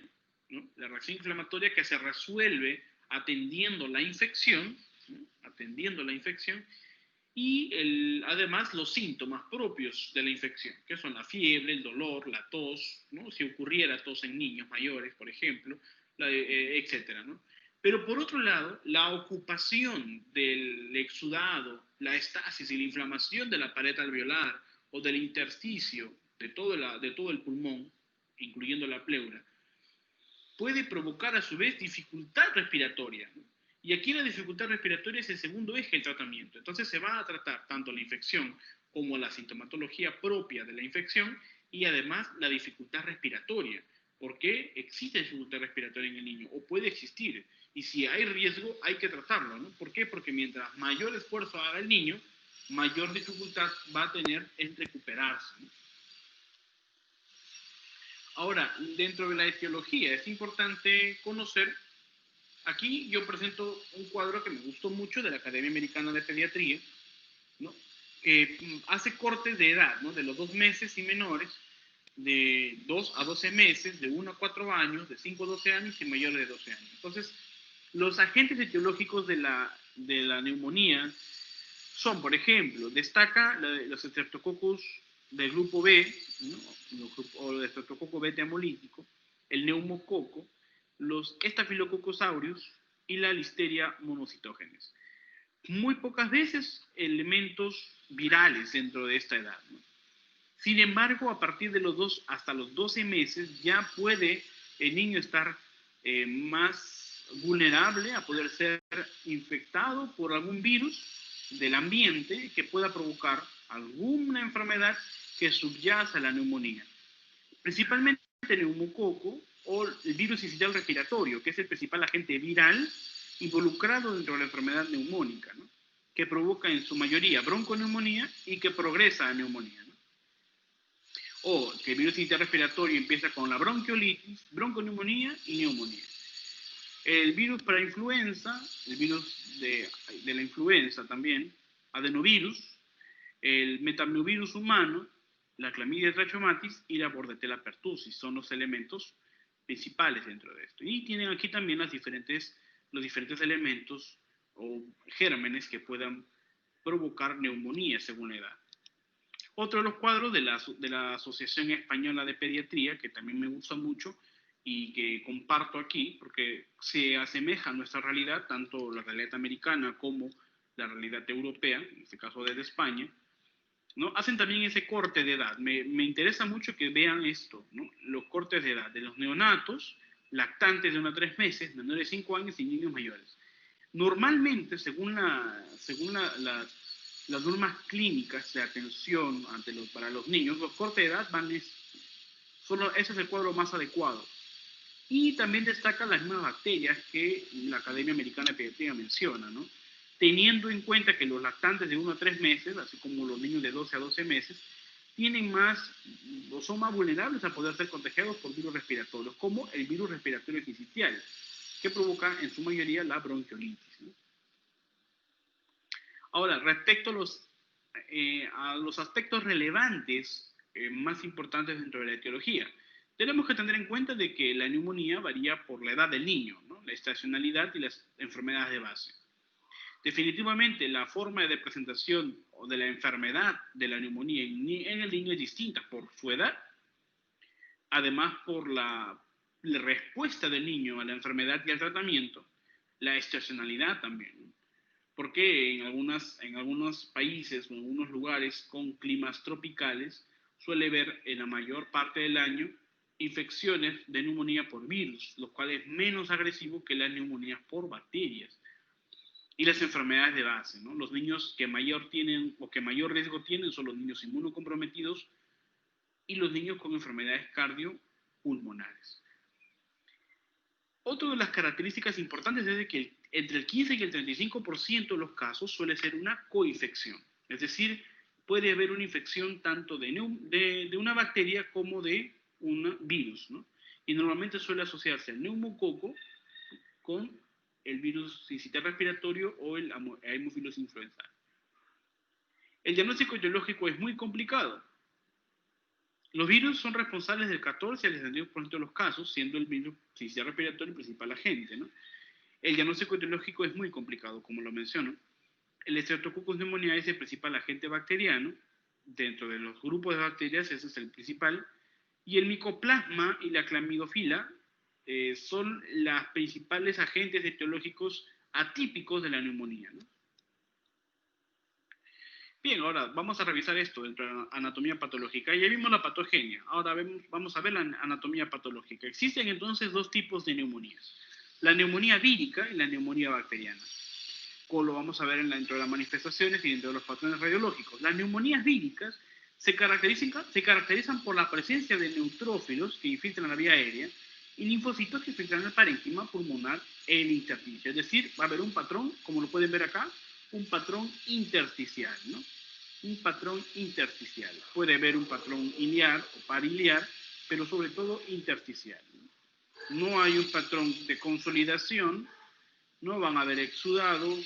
¿no? La reacción inflamatoria que se resuelve atendiendo la infección, ¿no? Atendiendo la infección, y además los síntomas propios de la infección, que son la fiebre, el dolor, la tos, ¿no? Si ocurriera tos en niños mayores, por ejemplo, etcétera, ¿no? Pero por otro lado, la ocupación del exudado, la estasis y la inflamación de la pared alveolar o del intersticio de todo el pulmón, incluyendo la pleura, puede provocar a su vez dificultad respiratoria, ¿no? Y aquí la dificultad respiratoria es el segundo eje del tratamiento. Entonces se va a tratar tanto la infección como la sintomatología propia de la infección y además la dificultad respiratoria. ¿Por qué existe dificultad respiratoria en el niño? O puede existir. Y si hay riesgo, hay que tratarlo, ¿no? ¿Por qué? Porque mientras mayor esfuerzo haga el niño, mayor dificultad va a tener en recuperarse, ¿no? Ahora, dentro de la etiología, es importante conocer. Aquí yo presento un cuadro que me gustó mucho de la Academia Americana de Pediatría, ¿no? Que hace cortes de edad, ¿no? De los 2 meses y menores, de 2 a 12 meses, de 1 a 4 años, de 5 a 12 años y mayores de 12 años. Entonces, los agentes etiológicos de la neumonía son, por ejemplo, destaca los Streptococcus del grupo B, ¿no? O el Streptococcus beta hemolítico, el neumococo, los Staphylococcus aureus y la Listeria monocitógenes. Muy pocas veces elementos virales dentro de esta edad, ¿no? Sin embargo, a partir de los 2 hasta los 12 meses ya puede el niño estar más vulnerable a poder ser infectado por algún virus del ambiente que pueda provocar alguna enfermedad que subyace a la neumonía. Principalmente el neumococo o el virus incisional respiratorio, que es el principal agente viral involucrado dentro de la enfermedad neumónica, ¿no? Que provoca en su mayoría bronconeumonía y que progresa a neumonía, ¿no? O que el virus incisional respiratorio empieza con la bronquiolitis, bronconeumonía y neumonía. El virus para influenza, el virus de la influenza también, adenovirus, el metamnovirus humano, la clamidia trachomatis y la bordetella pertussis son los elementos principales dentro de esto. Y tienen aquí también los diferentes elementos o gérmenes que puedan provocar neumonía según la edad. Otro de los cuadros de la Asociación Española de Pediatría, que también me gusta mucho y que comparto aquí, porque se asemeja a nuestra realidad, tanto la realidad americana como la realidad europea, en este caso desde España, ¿no? Hacen también ese corte de edad. Me interesa mucho que vean esto, ¿no? Los cortes de edad de los neonatos, lactantes de 1 a 3 meses, menores de 5 años y niños mayores. Normalmente, según las normas clínicas de atención para los niños, los cortes de edad ese es el cuadro más adecuado. Y también destacan las mismas bacterias que la Academia Americana de Pediatría menciona, ¿no? Teniendo en cuenta que los lactantes de 1 a 3 meses, así como los niños de 12 a 12 meses, son más vulnerables a poder ser contagiados por virus respiratorios, como el virus respiratorio sincitial, que provoca en su mayoría la bronquiolitis, ¿no? Ahora, respecto a los aspectos relevantes más importantes dentro de la etiología, tenemos que tener en cuenta de que la neumonía varía por la edad del niño, ¿no? La estacionalidad y las enfermedades de base. Definitivamente, la forma de presentación o de la enfermedad de la neumonía en el niño es distinta por su edad, además por la respuesta del niño a la enfermedad y al tratamiento, la estacionalidad también, porque en algunos países o en algunos lugares con climas tropicales suele haber en la mayor parte del año infecciones de neumonía por virus, lo cual es menos agresivo que las neumonías por bacterias. Y las enfermedades de base, ¿no? Los niños que mayor riesgo tienen son los niños inmunocomprometidos y los niños con enfermedades cardiopulmonares. Otra de las características importantes es de que entre el 15 y el 35% de los casos suele ser una coinfección. Es decir, puede haber una infección tanto de una bacteria como de un virus, ¿no? Y normalmente suele asociarse el neumococo con el virus sincitial respiratorio o el Haemophilus influenzae. El diagnóstico etiológico es muy complicado. Los virus son responsables del 14 al 62% de los casos, siendo el virus sincitial respiratorio el principal agente, ¿no? El diagnóstico etiológico es muy complicado, como lo menciono. El Streptococcus pneumoniae es el principal agente bacteriano. Dentro de los grupos de bacterias, ese es el principal. Y el micoplasma y la clamidofila son los principales agentes etiológicos atípicos de la neumonía, ¿no? Bien, ahora vamos a revisar esto dentro de la anatomía patológica. Ya vimos la patogenia, ahora vamos a ver la anatomía patológica. Existen entonces dos tipos de neumonías: la neumonía vírica y la neumonía bacteriana. Como lo vamos a ver dentro de las manifestaciones y dentro de los patrones radiológicos. Las neumonías víricas se caracterizan por la presencia de neutrófilos que infiltran la vía aérea y linfocitos que filtran el parénquima pulmonar e el intersticio. Es decir, va a haber un patrón, como lo pueden ver acá, un patrón intersticial, ¿no? Un patrón intersticial. Puede haber un patrón iliar o pariliar, pero sobre todo intersticial, ¿no? No hay un patrón de consolidación, no van a haber exudado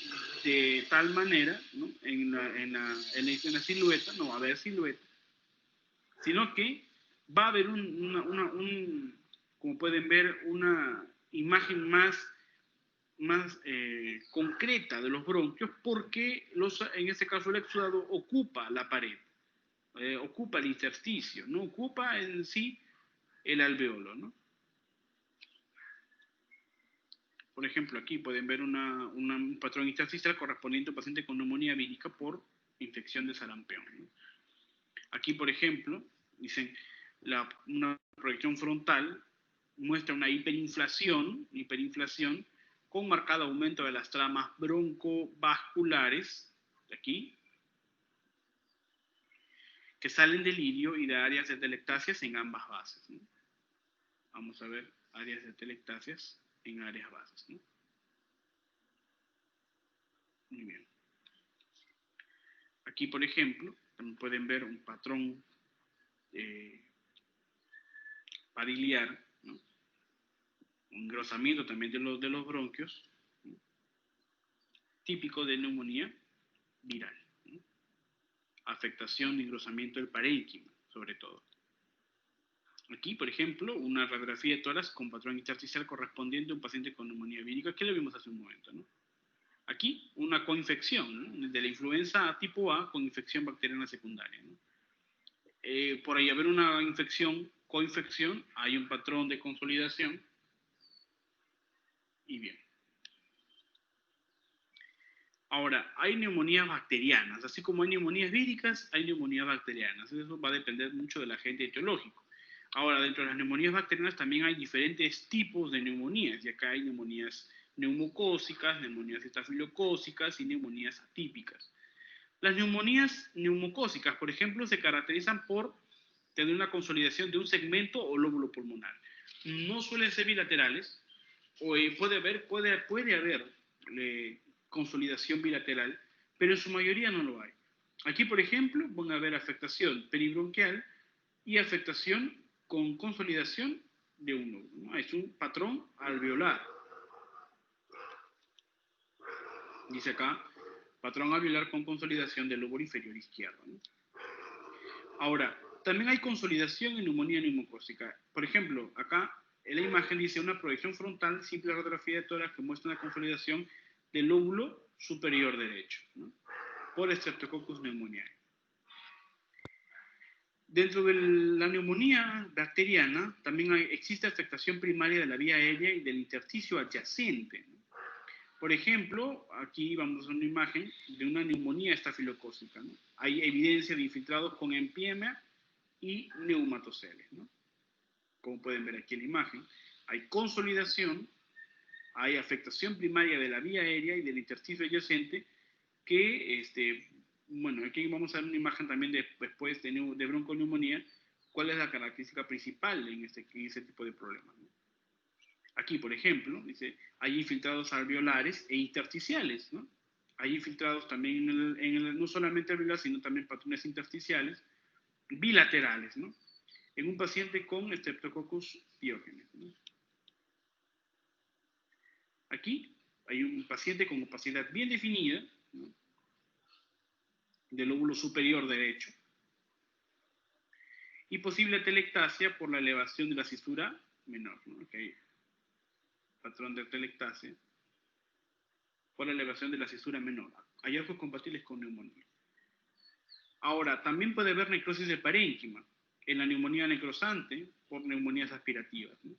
de tal manera, ¿no? en la silueta, no va a haber silueta, sino que va a haber como pueden ver, una imagen más concreta de los bronquios, porque en este caso el exudado ocupa la pared, ocupa el intersticio, no ocupa en sí el alveolo, ¿no? Por ejemplo, aquí pueden ver un patrón intersticial correspondiente a un paciente con neumonía vírica por infección de sarampión, ¿no? Aquí, por ejemplo, dicen una proyección frontal muestra una hiperinflación con marcado aumento de las tramas broncovasculares, de aquí, que salen del ilirio y de áreas de telectasias en ambas bases, ¿no? Vamos a ver áreas de telectasias en áreas bases, ¿no? Muy bien. Aquí, por ejemplo, también pueden ver un patrón pariliar, ¿no? Un engrosamiento también de los bronquios, ¿no? Típico de neumonía viral, ¿no? Afectación y engrosamiento del parénquima, sobre todo. Aquí, por ejemplo, una radiografía de tórax con patrón intersticial correspondiente a un paciente con neumonía vírica, que lo vimos hace un momento, ¿no? Aquí, una coinfección, ¿no? De la influenza tipo A con infección bacteriana secundaria, ¿no? Por ahí haber una coinfección, hay un patrón de consolidación. Y bien. Ahora, hay neumonías bacterianas, así como hay neumonías víricas, hay neumonías bacterianas. Eso va a depender mucho del agente etiológico. Ahora, dentro de las neumonías bacterianas también hay diferentes tipos de neumonías, y acá hay neumonías neumocócicas, neumonías estafilocócicas y neumonías atípicas. Las neumonías neumocócicas, por ejemplo, se caracterizan por tener una consolidación de un segmento o lóbulo pulmonar. No suelen ser bilaterales, o puede haber consolidación bilateral, pero en su mayoría no lo hay. Aquí, por ejemplo, van a haber afectación peribronquial y afectación con consolidación de un lóbulo, ¿no? Es un patrón alveolar. Dice acá, patrón alveolar con consolidación del lóbulo inferior izquierdo, ¿no? Ahora, también hay consolidación en neumonía neumocócica. Por ejemplo, acá en la imagen dice una proyección frontal, simple radiografía de tórax que muestra una consolidación del lóbulo superior derecho, ¿no? Por Streptococcus pneumoniae. Dentro de la neumonía bacteriana también existe afectación primaria de la vía aérea y del intersticio adyacente, ¿no? Por ejemplo, aquí vamos a una imagen de una neumonía estafilocócica, ¿no? Hay evidencia de infiltrados con empiema y neumatoceles, ¿no? Como pueden ver aquí en la imagen, hay consolidación, hay afectación primaria de la vía aérea y del intersticio adyacente que, bueno, aquí vamos a ver una imagen también después de bronconeumonía, cuál es la característica principal en ese tipo de problemas, ¿no? Aquí, por ejemplo, dice, hay infiltrados alveolares e intersticiales, ¿no? Hay infiltrados también no solamente alveolares, sino también patrones intersticiales bilaterales, ¿no? En un paciente con Streptococcus pyogenes, ¿no? Aquí hay un paciente con opacidad bien definida, ¿no? Del lóbulo superior derecho y posible telectasia por la elevación de la cisura menor, ¿no? Okay. Patrón de telectasia por la elevación de la cisura menor. Hallazgos compatibles con neumonía. Ahora, también puede haber necrosis de parénquima en la neumonía necrosante por neumonías aspirativas, ¿no?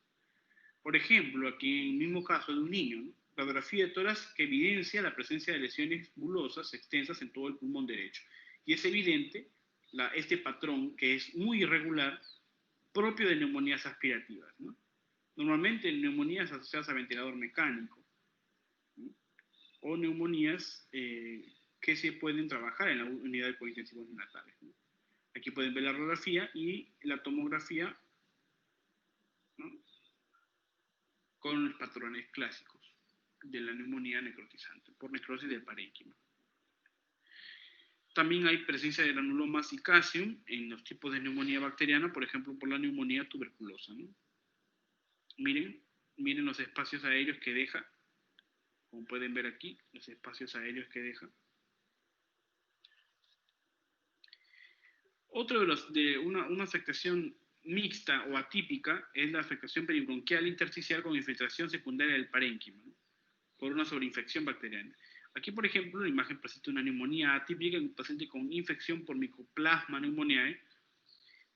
Por ejemplo, aquí en el mismo caso de un niño, ¿no? Radiografía de tórax que evidencia la presencia de lesiones bulosas extensas en todo el pulmón derecho. Y es evidente este patrón que es muy irregular, propio de neumonías aspirativas, ¿no? Normalmente neumonías asociadas a ventilador mecánico, ¿no? O neumonías que se pueden trabajar en la unidad de cuidados intensivos neonatales, ¿no? Aquí pueden ver la radiografía y la tomografía, ¿no? Con los patrones clásicos de la neumonía necrotizante por necrosis del parénquima. También hay presencia de granulomas y calcium en los tipos de neumonía bacteriana, por ejemplo, por la neumonía tuberculosa, ¿no? Miren los espacios aéreos que deja, como pueden ver aquí, los espacios aéreos que deja. Otro de una afectación mixta o atípica es la afectación peribronquial intersticial con infiltración secundaria del parénquima, ¿no? Por una sobreinfección bacteriana. Aquí, por ejemplo, la imagen presenta una neumonía atípica en un paciente con infección por Mycoplasma pneumoniae,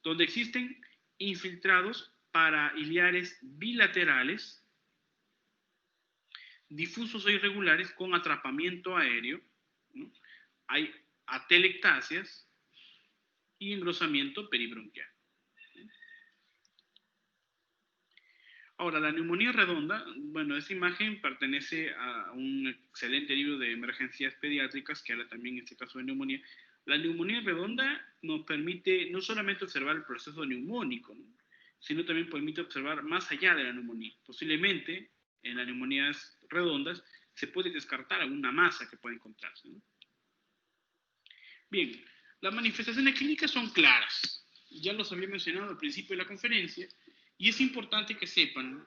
donde existen infiltrados parailiares bilaterales, difusos o irregulares con atrapamiento aéreo, ¿no? Hay atelectasias y engrosamiento peribronquial. Ahora, la neumonía redonda, bueno, esa imagen pertenece a un excelente libro de emergencias pediátricas que habla también en este caso de neumonía. La neumonía redonda nos permite no solamente observar el proceso neumónico, ¿no? Sino también permite observar más allá de la neumonía. Posiblemente en las neumonías redondas se puede descartar alguna masa que pueda encontrarse, ¿no? Bien, las manifestaciones clínicas son claras. Ya los había mencionado al principio de la conferencia. Y es importante que sepan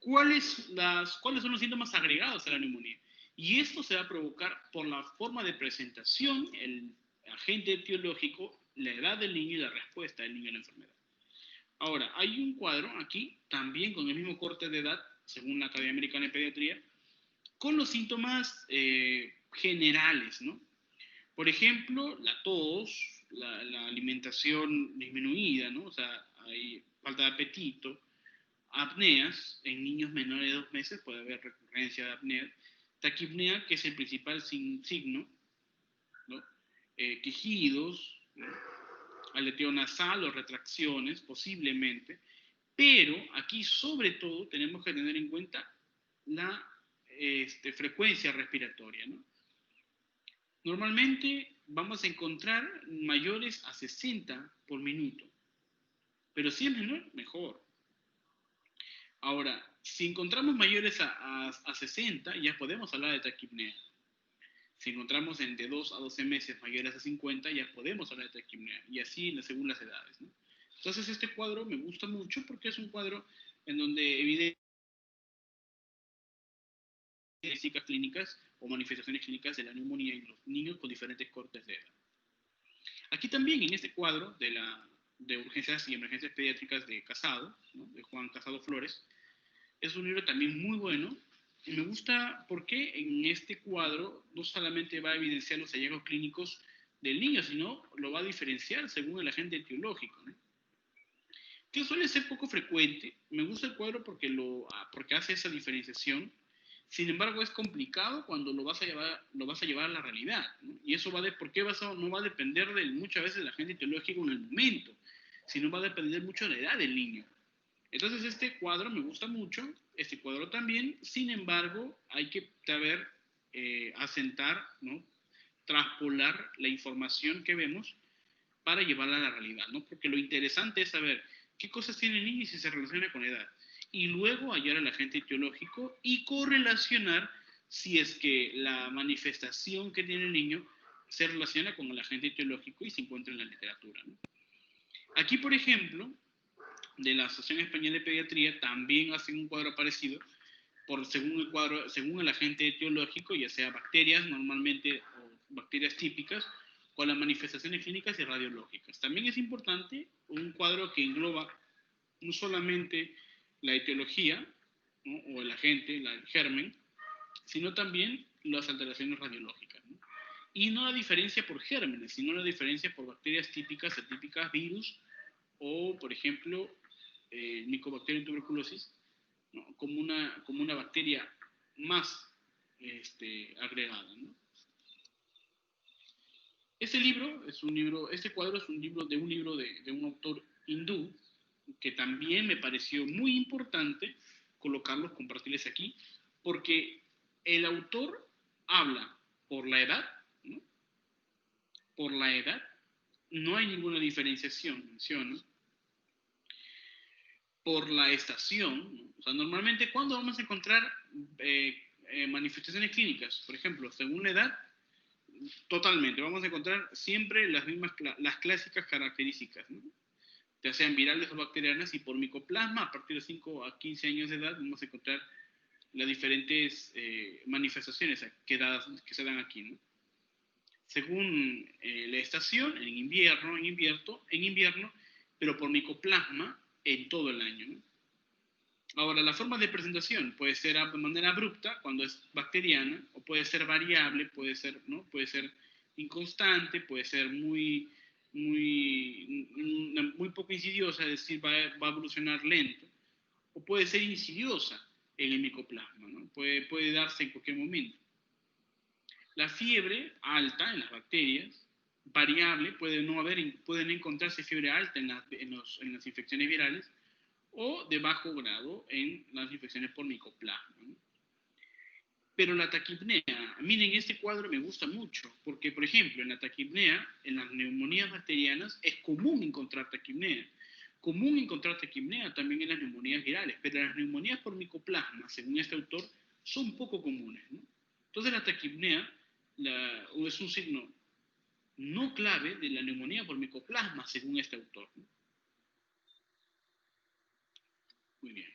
cuáles son los síntomas agregados a la neumonía. Y esto se va a provocar por la forma de presentación, el agente etiológico, la edad del niño y la respuesta del niño a la enfermedad. Ahora, hay un cuadro aquí, también con el mismo corte de edad, según la Academia Americana de Pediatría, con los síntomas generales, ¿no? Por ejemplo, la tos, la alimentación disminuida, ¿no? O sea, hay falta de apetito, apneas, en niños menores de 2 meses puede haber recurrencia de apnea, taquipnea, que es el principal signo, ¿no? Quejidos, ¿no? Aleteo nasal o retracciones, posiblemente, pero aquí sobre todo tenemos que tener en cuenta la frecuencia respiratoria, ¿no? Normalmente vamos a encontrar mayores a 60 por minuto. Pero si es menor, mejor. Ahora, si encontramos mayores a 60, ya podemos hablar de taquipnea. Si encontramos de 2 a 12 meses mayores a 50, ya podemos hablar de taquipnea. Y así según las edades, ¿no? Entonces este cuadro me gusta mucho porque es un cuadro en donde evidencia características clínicas o manifestaciones clínicas de la neumonía en los niños con diferentes cortes de edad. Aquí también en este cuadro de urgencias y emergencias pediátricas de Casado, ¿no? De Juan Casado Flores, es un libro también muy bueno y me gusta porque en este cuadro no solamente va a evidenciar los hallazgos clínicos del niño, sino lo va a diferenciar según el agente etiológico, ¿no? Que suele ser poco frecuente. Me gusta el cuadro porque hace esa diferenciación. Sin embargo, es complicado cuando lo vas a llevar a la realidad, ¿no? Y eso no va a depender muchas veces del agente etiológico en el momento, sino va a depender mucho de la edad del niño. Entonces, este cuadro me gusta mucho, este cuadro también. Sin embargo, hay que saber asentar, ¿no? Traspolar la información que vemos para llevarla a la realidad, ¿no? Porque lo interesante es saber qué cosas tiene el niño y si se relaciona con edad. Y luego hallar el agente etiológico y correlacionar si es que la manifestación que tiene el niño se relaciona con el agente etiológico y se encuentra en la literatura, ¿no? Aquí, por ejemplo, de la Asociación Española de Pediatría también hacen un cuadro parecido según el agente etiológico, ya sea bacterias normalmente o bacterias típicas, con las manifestaciones clínicas y radiológicas. También es importante un cuadro que engloba no solamente la etiología, ¿no? O el agente, el germen, sino también las alteraciones radiológicas, ¿no? Y no la diferencia por gérmenes, sino la diferencia por bacterias típicas, atípicas, virus, o, por ejemplo, Mycobacterium tuberculosis, ¿no? como una bacteria más agregada, ¿no? Este cuadro es un libro de un autor hindú que también me pareció muy importante compartirles aquí, porque el autor habla por la edad, ¿no? Por la edad, no hay ninguna diferenciación, menciona. Por la estación, ¿no? O sea, normalmente, ¿cuándo vamos a encontrar manifestaciones clínicas? Por ejemplo, según la edad, totalmente, vamos a encontrar siempre las clásicas características, ¿no? Ya sean virales o bacterianas, y por micoplasma, a partir de 5 a 15 años de edad, vamos a encontrar las diferentes manifestaciones que se dan aquí, ¿no? Según la estación, en invierno, pero por micoplasma en todo el año, ¿no? Ahora, la forma de presentación puede ser de manera abrupta, cuando es bacteriana, o puede ser variable, puede ser inconstante, puede ser muy poco insidiosa, es decir, va a evolucionar lento, o puede ser insidiosa en el micoplasma, ¿no? Puede darse en cualquier momento. La fiebre alta en las bacterias, variable, pueden encontrarse fiebre alta en las infecciones virales, o de bajo grado en las infecciones por micoplasma, ¿no? Pero la taquipnea, miren, este cuadro me gusta mucho, porque, por ejemplo, en la taquipnea, en las neumonías bacterianas, es común encontrar taquipnea. Común encontrar taquipnea también en las neumonías virales, pero las neumonías por micoplasma, según este autor, son poco comunes, ¿no? Entonces la taquipnea es un signo no clave de la neumonía por micoplasma, según este autor, ¿no? Muy bien.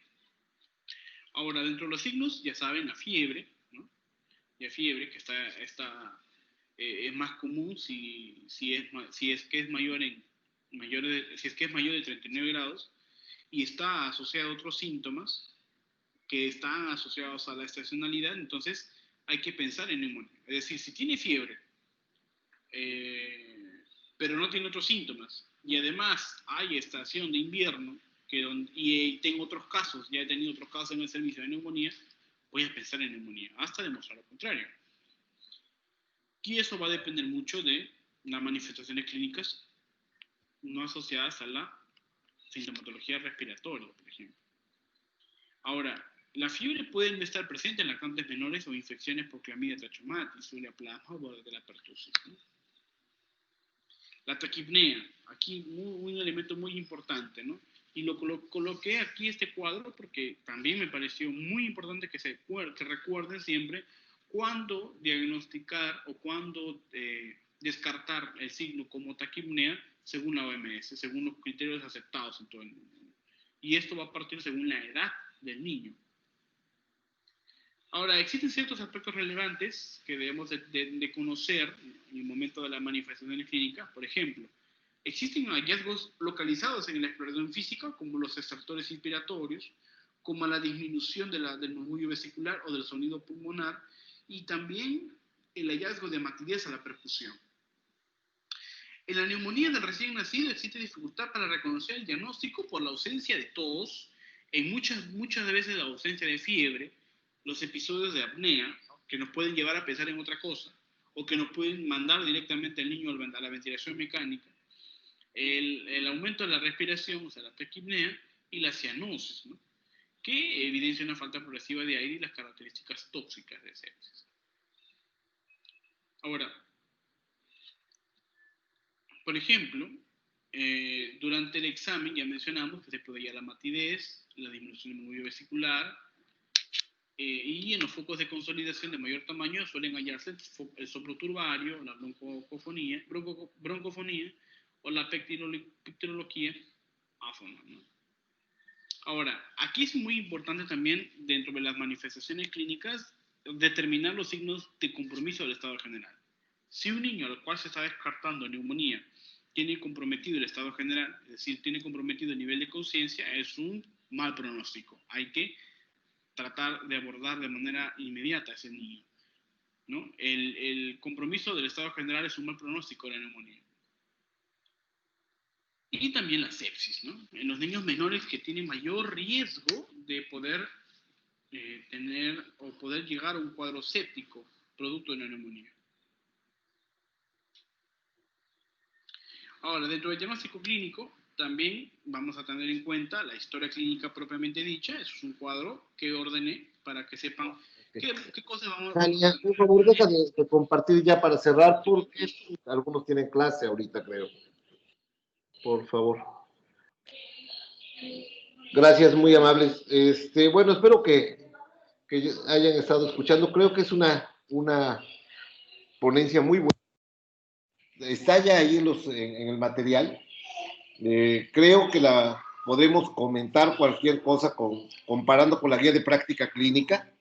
Ahora, dentro de los signos, ya saben, la fiebre, ¿no? La fiebre, que es más común si es que es mayor de 39 grados y está asociado a otros síntomas que están asociados a la estacionalidad, entonces hay que pensar en neumonía. Es decir, si tiene fiebre, pero no tiene otros síntomas, y además hay estación de invierno, y tengo otros casos, ya he tenido otros casos en el servicio de neumonía, voy a pensar en neumonía, hasta demostrar lo contrario. Y eso va a depender mucho de las manifestaciones clínicas no asociadas a la sintomatología respiratoria, por ejemplo. Ahora, la fiebre puede estar presente en lactantes menores o infecciones por clamidia trachomatis, urea plasma o de la pertussis, ¿no? La taquipnea, aquí un elemento muy importante, ¿no? Y lo coloqué aquí este cuadro porque también me pareció muy importante que recuerden siempre cuándo diagnosticar o cuándo descartar el signo como taquipnea según la OMS, según los criterios aceptados en todo el mundo. Y esto va a partir según la edad del niño. Ahora, existen ciertos aspectos relevantes que debemos de conocer en el momento de la manifestación clínica. Por ejemplo, existen hallazgos localizados en la exploración física, como los extractores inspiratorios, como la disminución del murmullo vesicular o del sonido pulmonar, y también el hallazgo de matidez a la percusión. En la neumonía del recién nacido existe dificultad para reconocer el diagnóstico por la ausencia de tos, en muchas veces la ausencia de fiebre, los episodios de apnea, que nos pueden llevar a pensar en otra cosa, o que nos pueden mandar directamente al niño a la ventilación mecánica, el aumento de la respiración, o sea, la taquipnea, y la cianosis, ¿no? Que evidencia una falta progresiva de aire y las características tóxicas de sepsis. Ahora, por ejemplo, durante el examen ya mencionamos que se puede hallar la matidez, la disminución del murmullo vesicular, y en los focos de consolidación de mayor tamaño suelen hallarse el soplo turbario, la broncofonía o la pectirología áfona, ¿no? Ahora, aquí es muy importante también, dentro de las manifestaciones clínicas, determinar los signos de compromiso del estado general. Si un niño al cual se está descartando neumonía tiene comprometido el estado general, es decir, tiene comprometido el nivel de conciencia, es un mal pronóstico. Hay que tratar de abordar de manera inmediata a ese niño, ¿no? El compromiso del estado general es un mal pronóstico de la neumonía. Y también la sepsis, ¿no? En los niños menores que tienen mayor riesgo de poder tener o poder llegar a un cuadro séptico producto de la neumonía. Ahora, dentro del diagnóstico clínico, también vamos a tener en cuenta la historia clínica propiamente dicha. Eso es un cuadro que ordené para que sepan qué cosas vamos a... Tania, por favor, deja de compartir ya para cerrar, porque algunos tienen clase ahorita, creo. Por favor. Gracias, muy amables. Bueno, espero que hayan estado escuchando. Creo que es una ponencia muy buena. Está ya ahí en el material. Creo que la podemos comentar cualquier cosa comparando con la guía de práctica clínica,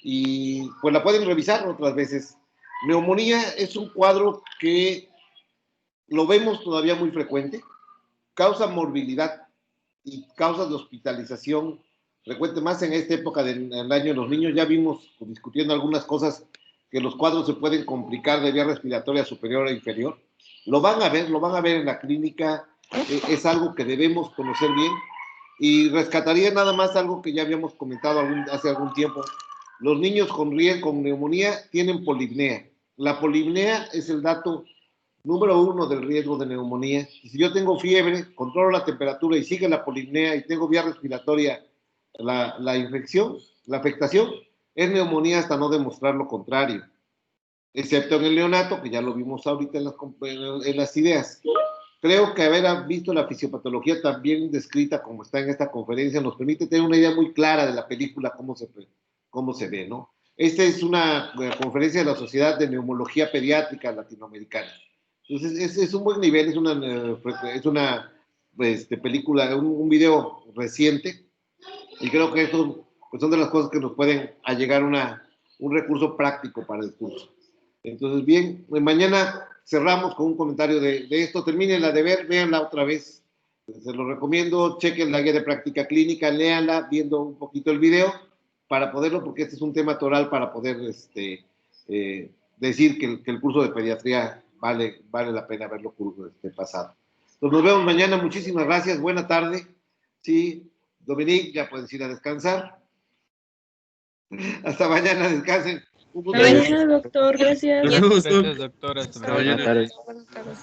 y pues la pueden revisar otras veces. Neumonía es un cuadro que lo vemos todavía muy frecuente, causa morbilidad y causas de hospitalización frecuente, más en esta época del año. Los niños ya vimos discutiendo algunas cosas, que los cuadros se pueden complicar de vía respiratoria superior e inferior. Lo van a ver en la clínica. Es algo que debemos conocer bien, y rescataría nada más algo que ya habíamos comentado hace algún tiempo. Los niños con neumonía tienen polipnea. La polipnea es el dato número 1 del riesgo de neumonía. Y si yo tengo fiebre, controlo la temperatura y sigue la polipnea y tengo vía respiratoria la infección, la afectación, es neumonía hasta no demostrar lo contrario, excepto en el neonato, que ya lo vimos ahorita en las ideas. Creo que haber visto la fisiopatología también descrita como está en esta conferencia nos permite tener una idea muy clara de la película, cómo se ve, ¿no? Esta es una conferencia de la Sociedad de Neumología Pediátrica Latinoamericana. Entonces, es un buen nivel, es una película, un video reciente, y creo que esto pues, son de las cosas que nos pueden allegar un recurso práctico para el curso. Entonces, bien, mañana cerramos con un comentario de esto. Termínenla de ver, véanla otra vez. Se lo recomiendo, chequen la guía de práctica clínica, léanla viendo un poquito el video para poderlo, porque este es un tema toral para poder decir que el curso de pediatría vale la pena haberlo pasado. Entonces, nos vemos mañana. Muchísimas gracias. Buena tarde. Sí, Dominique, ya puedes ir a descansar. Hasta mañana, descansen. Hasta mañana, doctor. Gracias. Gracias, doctor. Hasta mañana. Buenas tardes.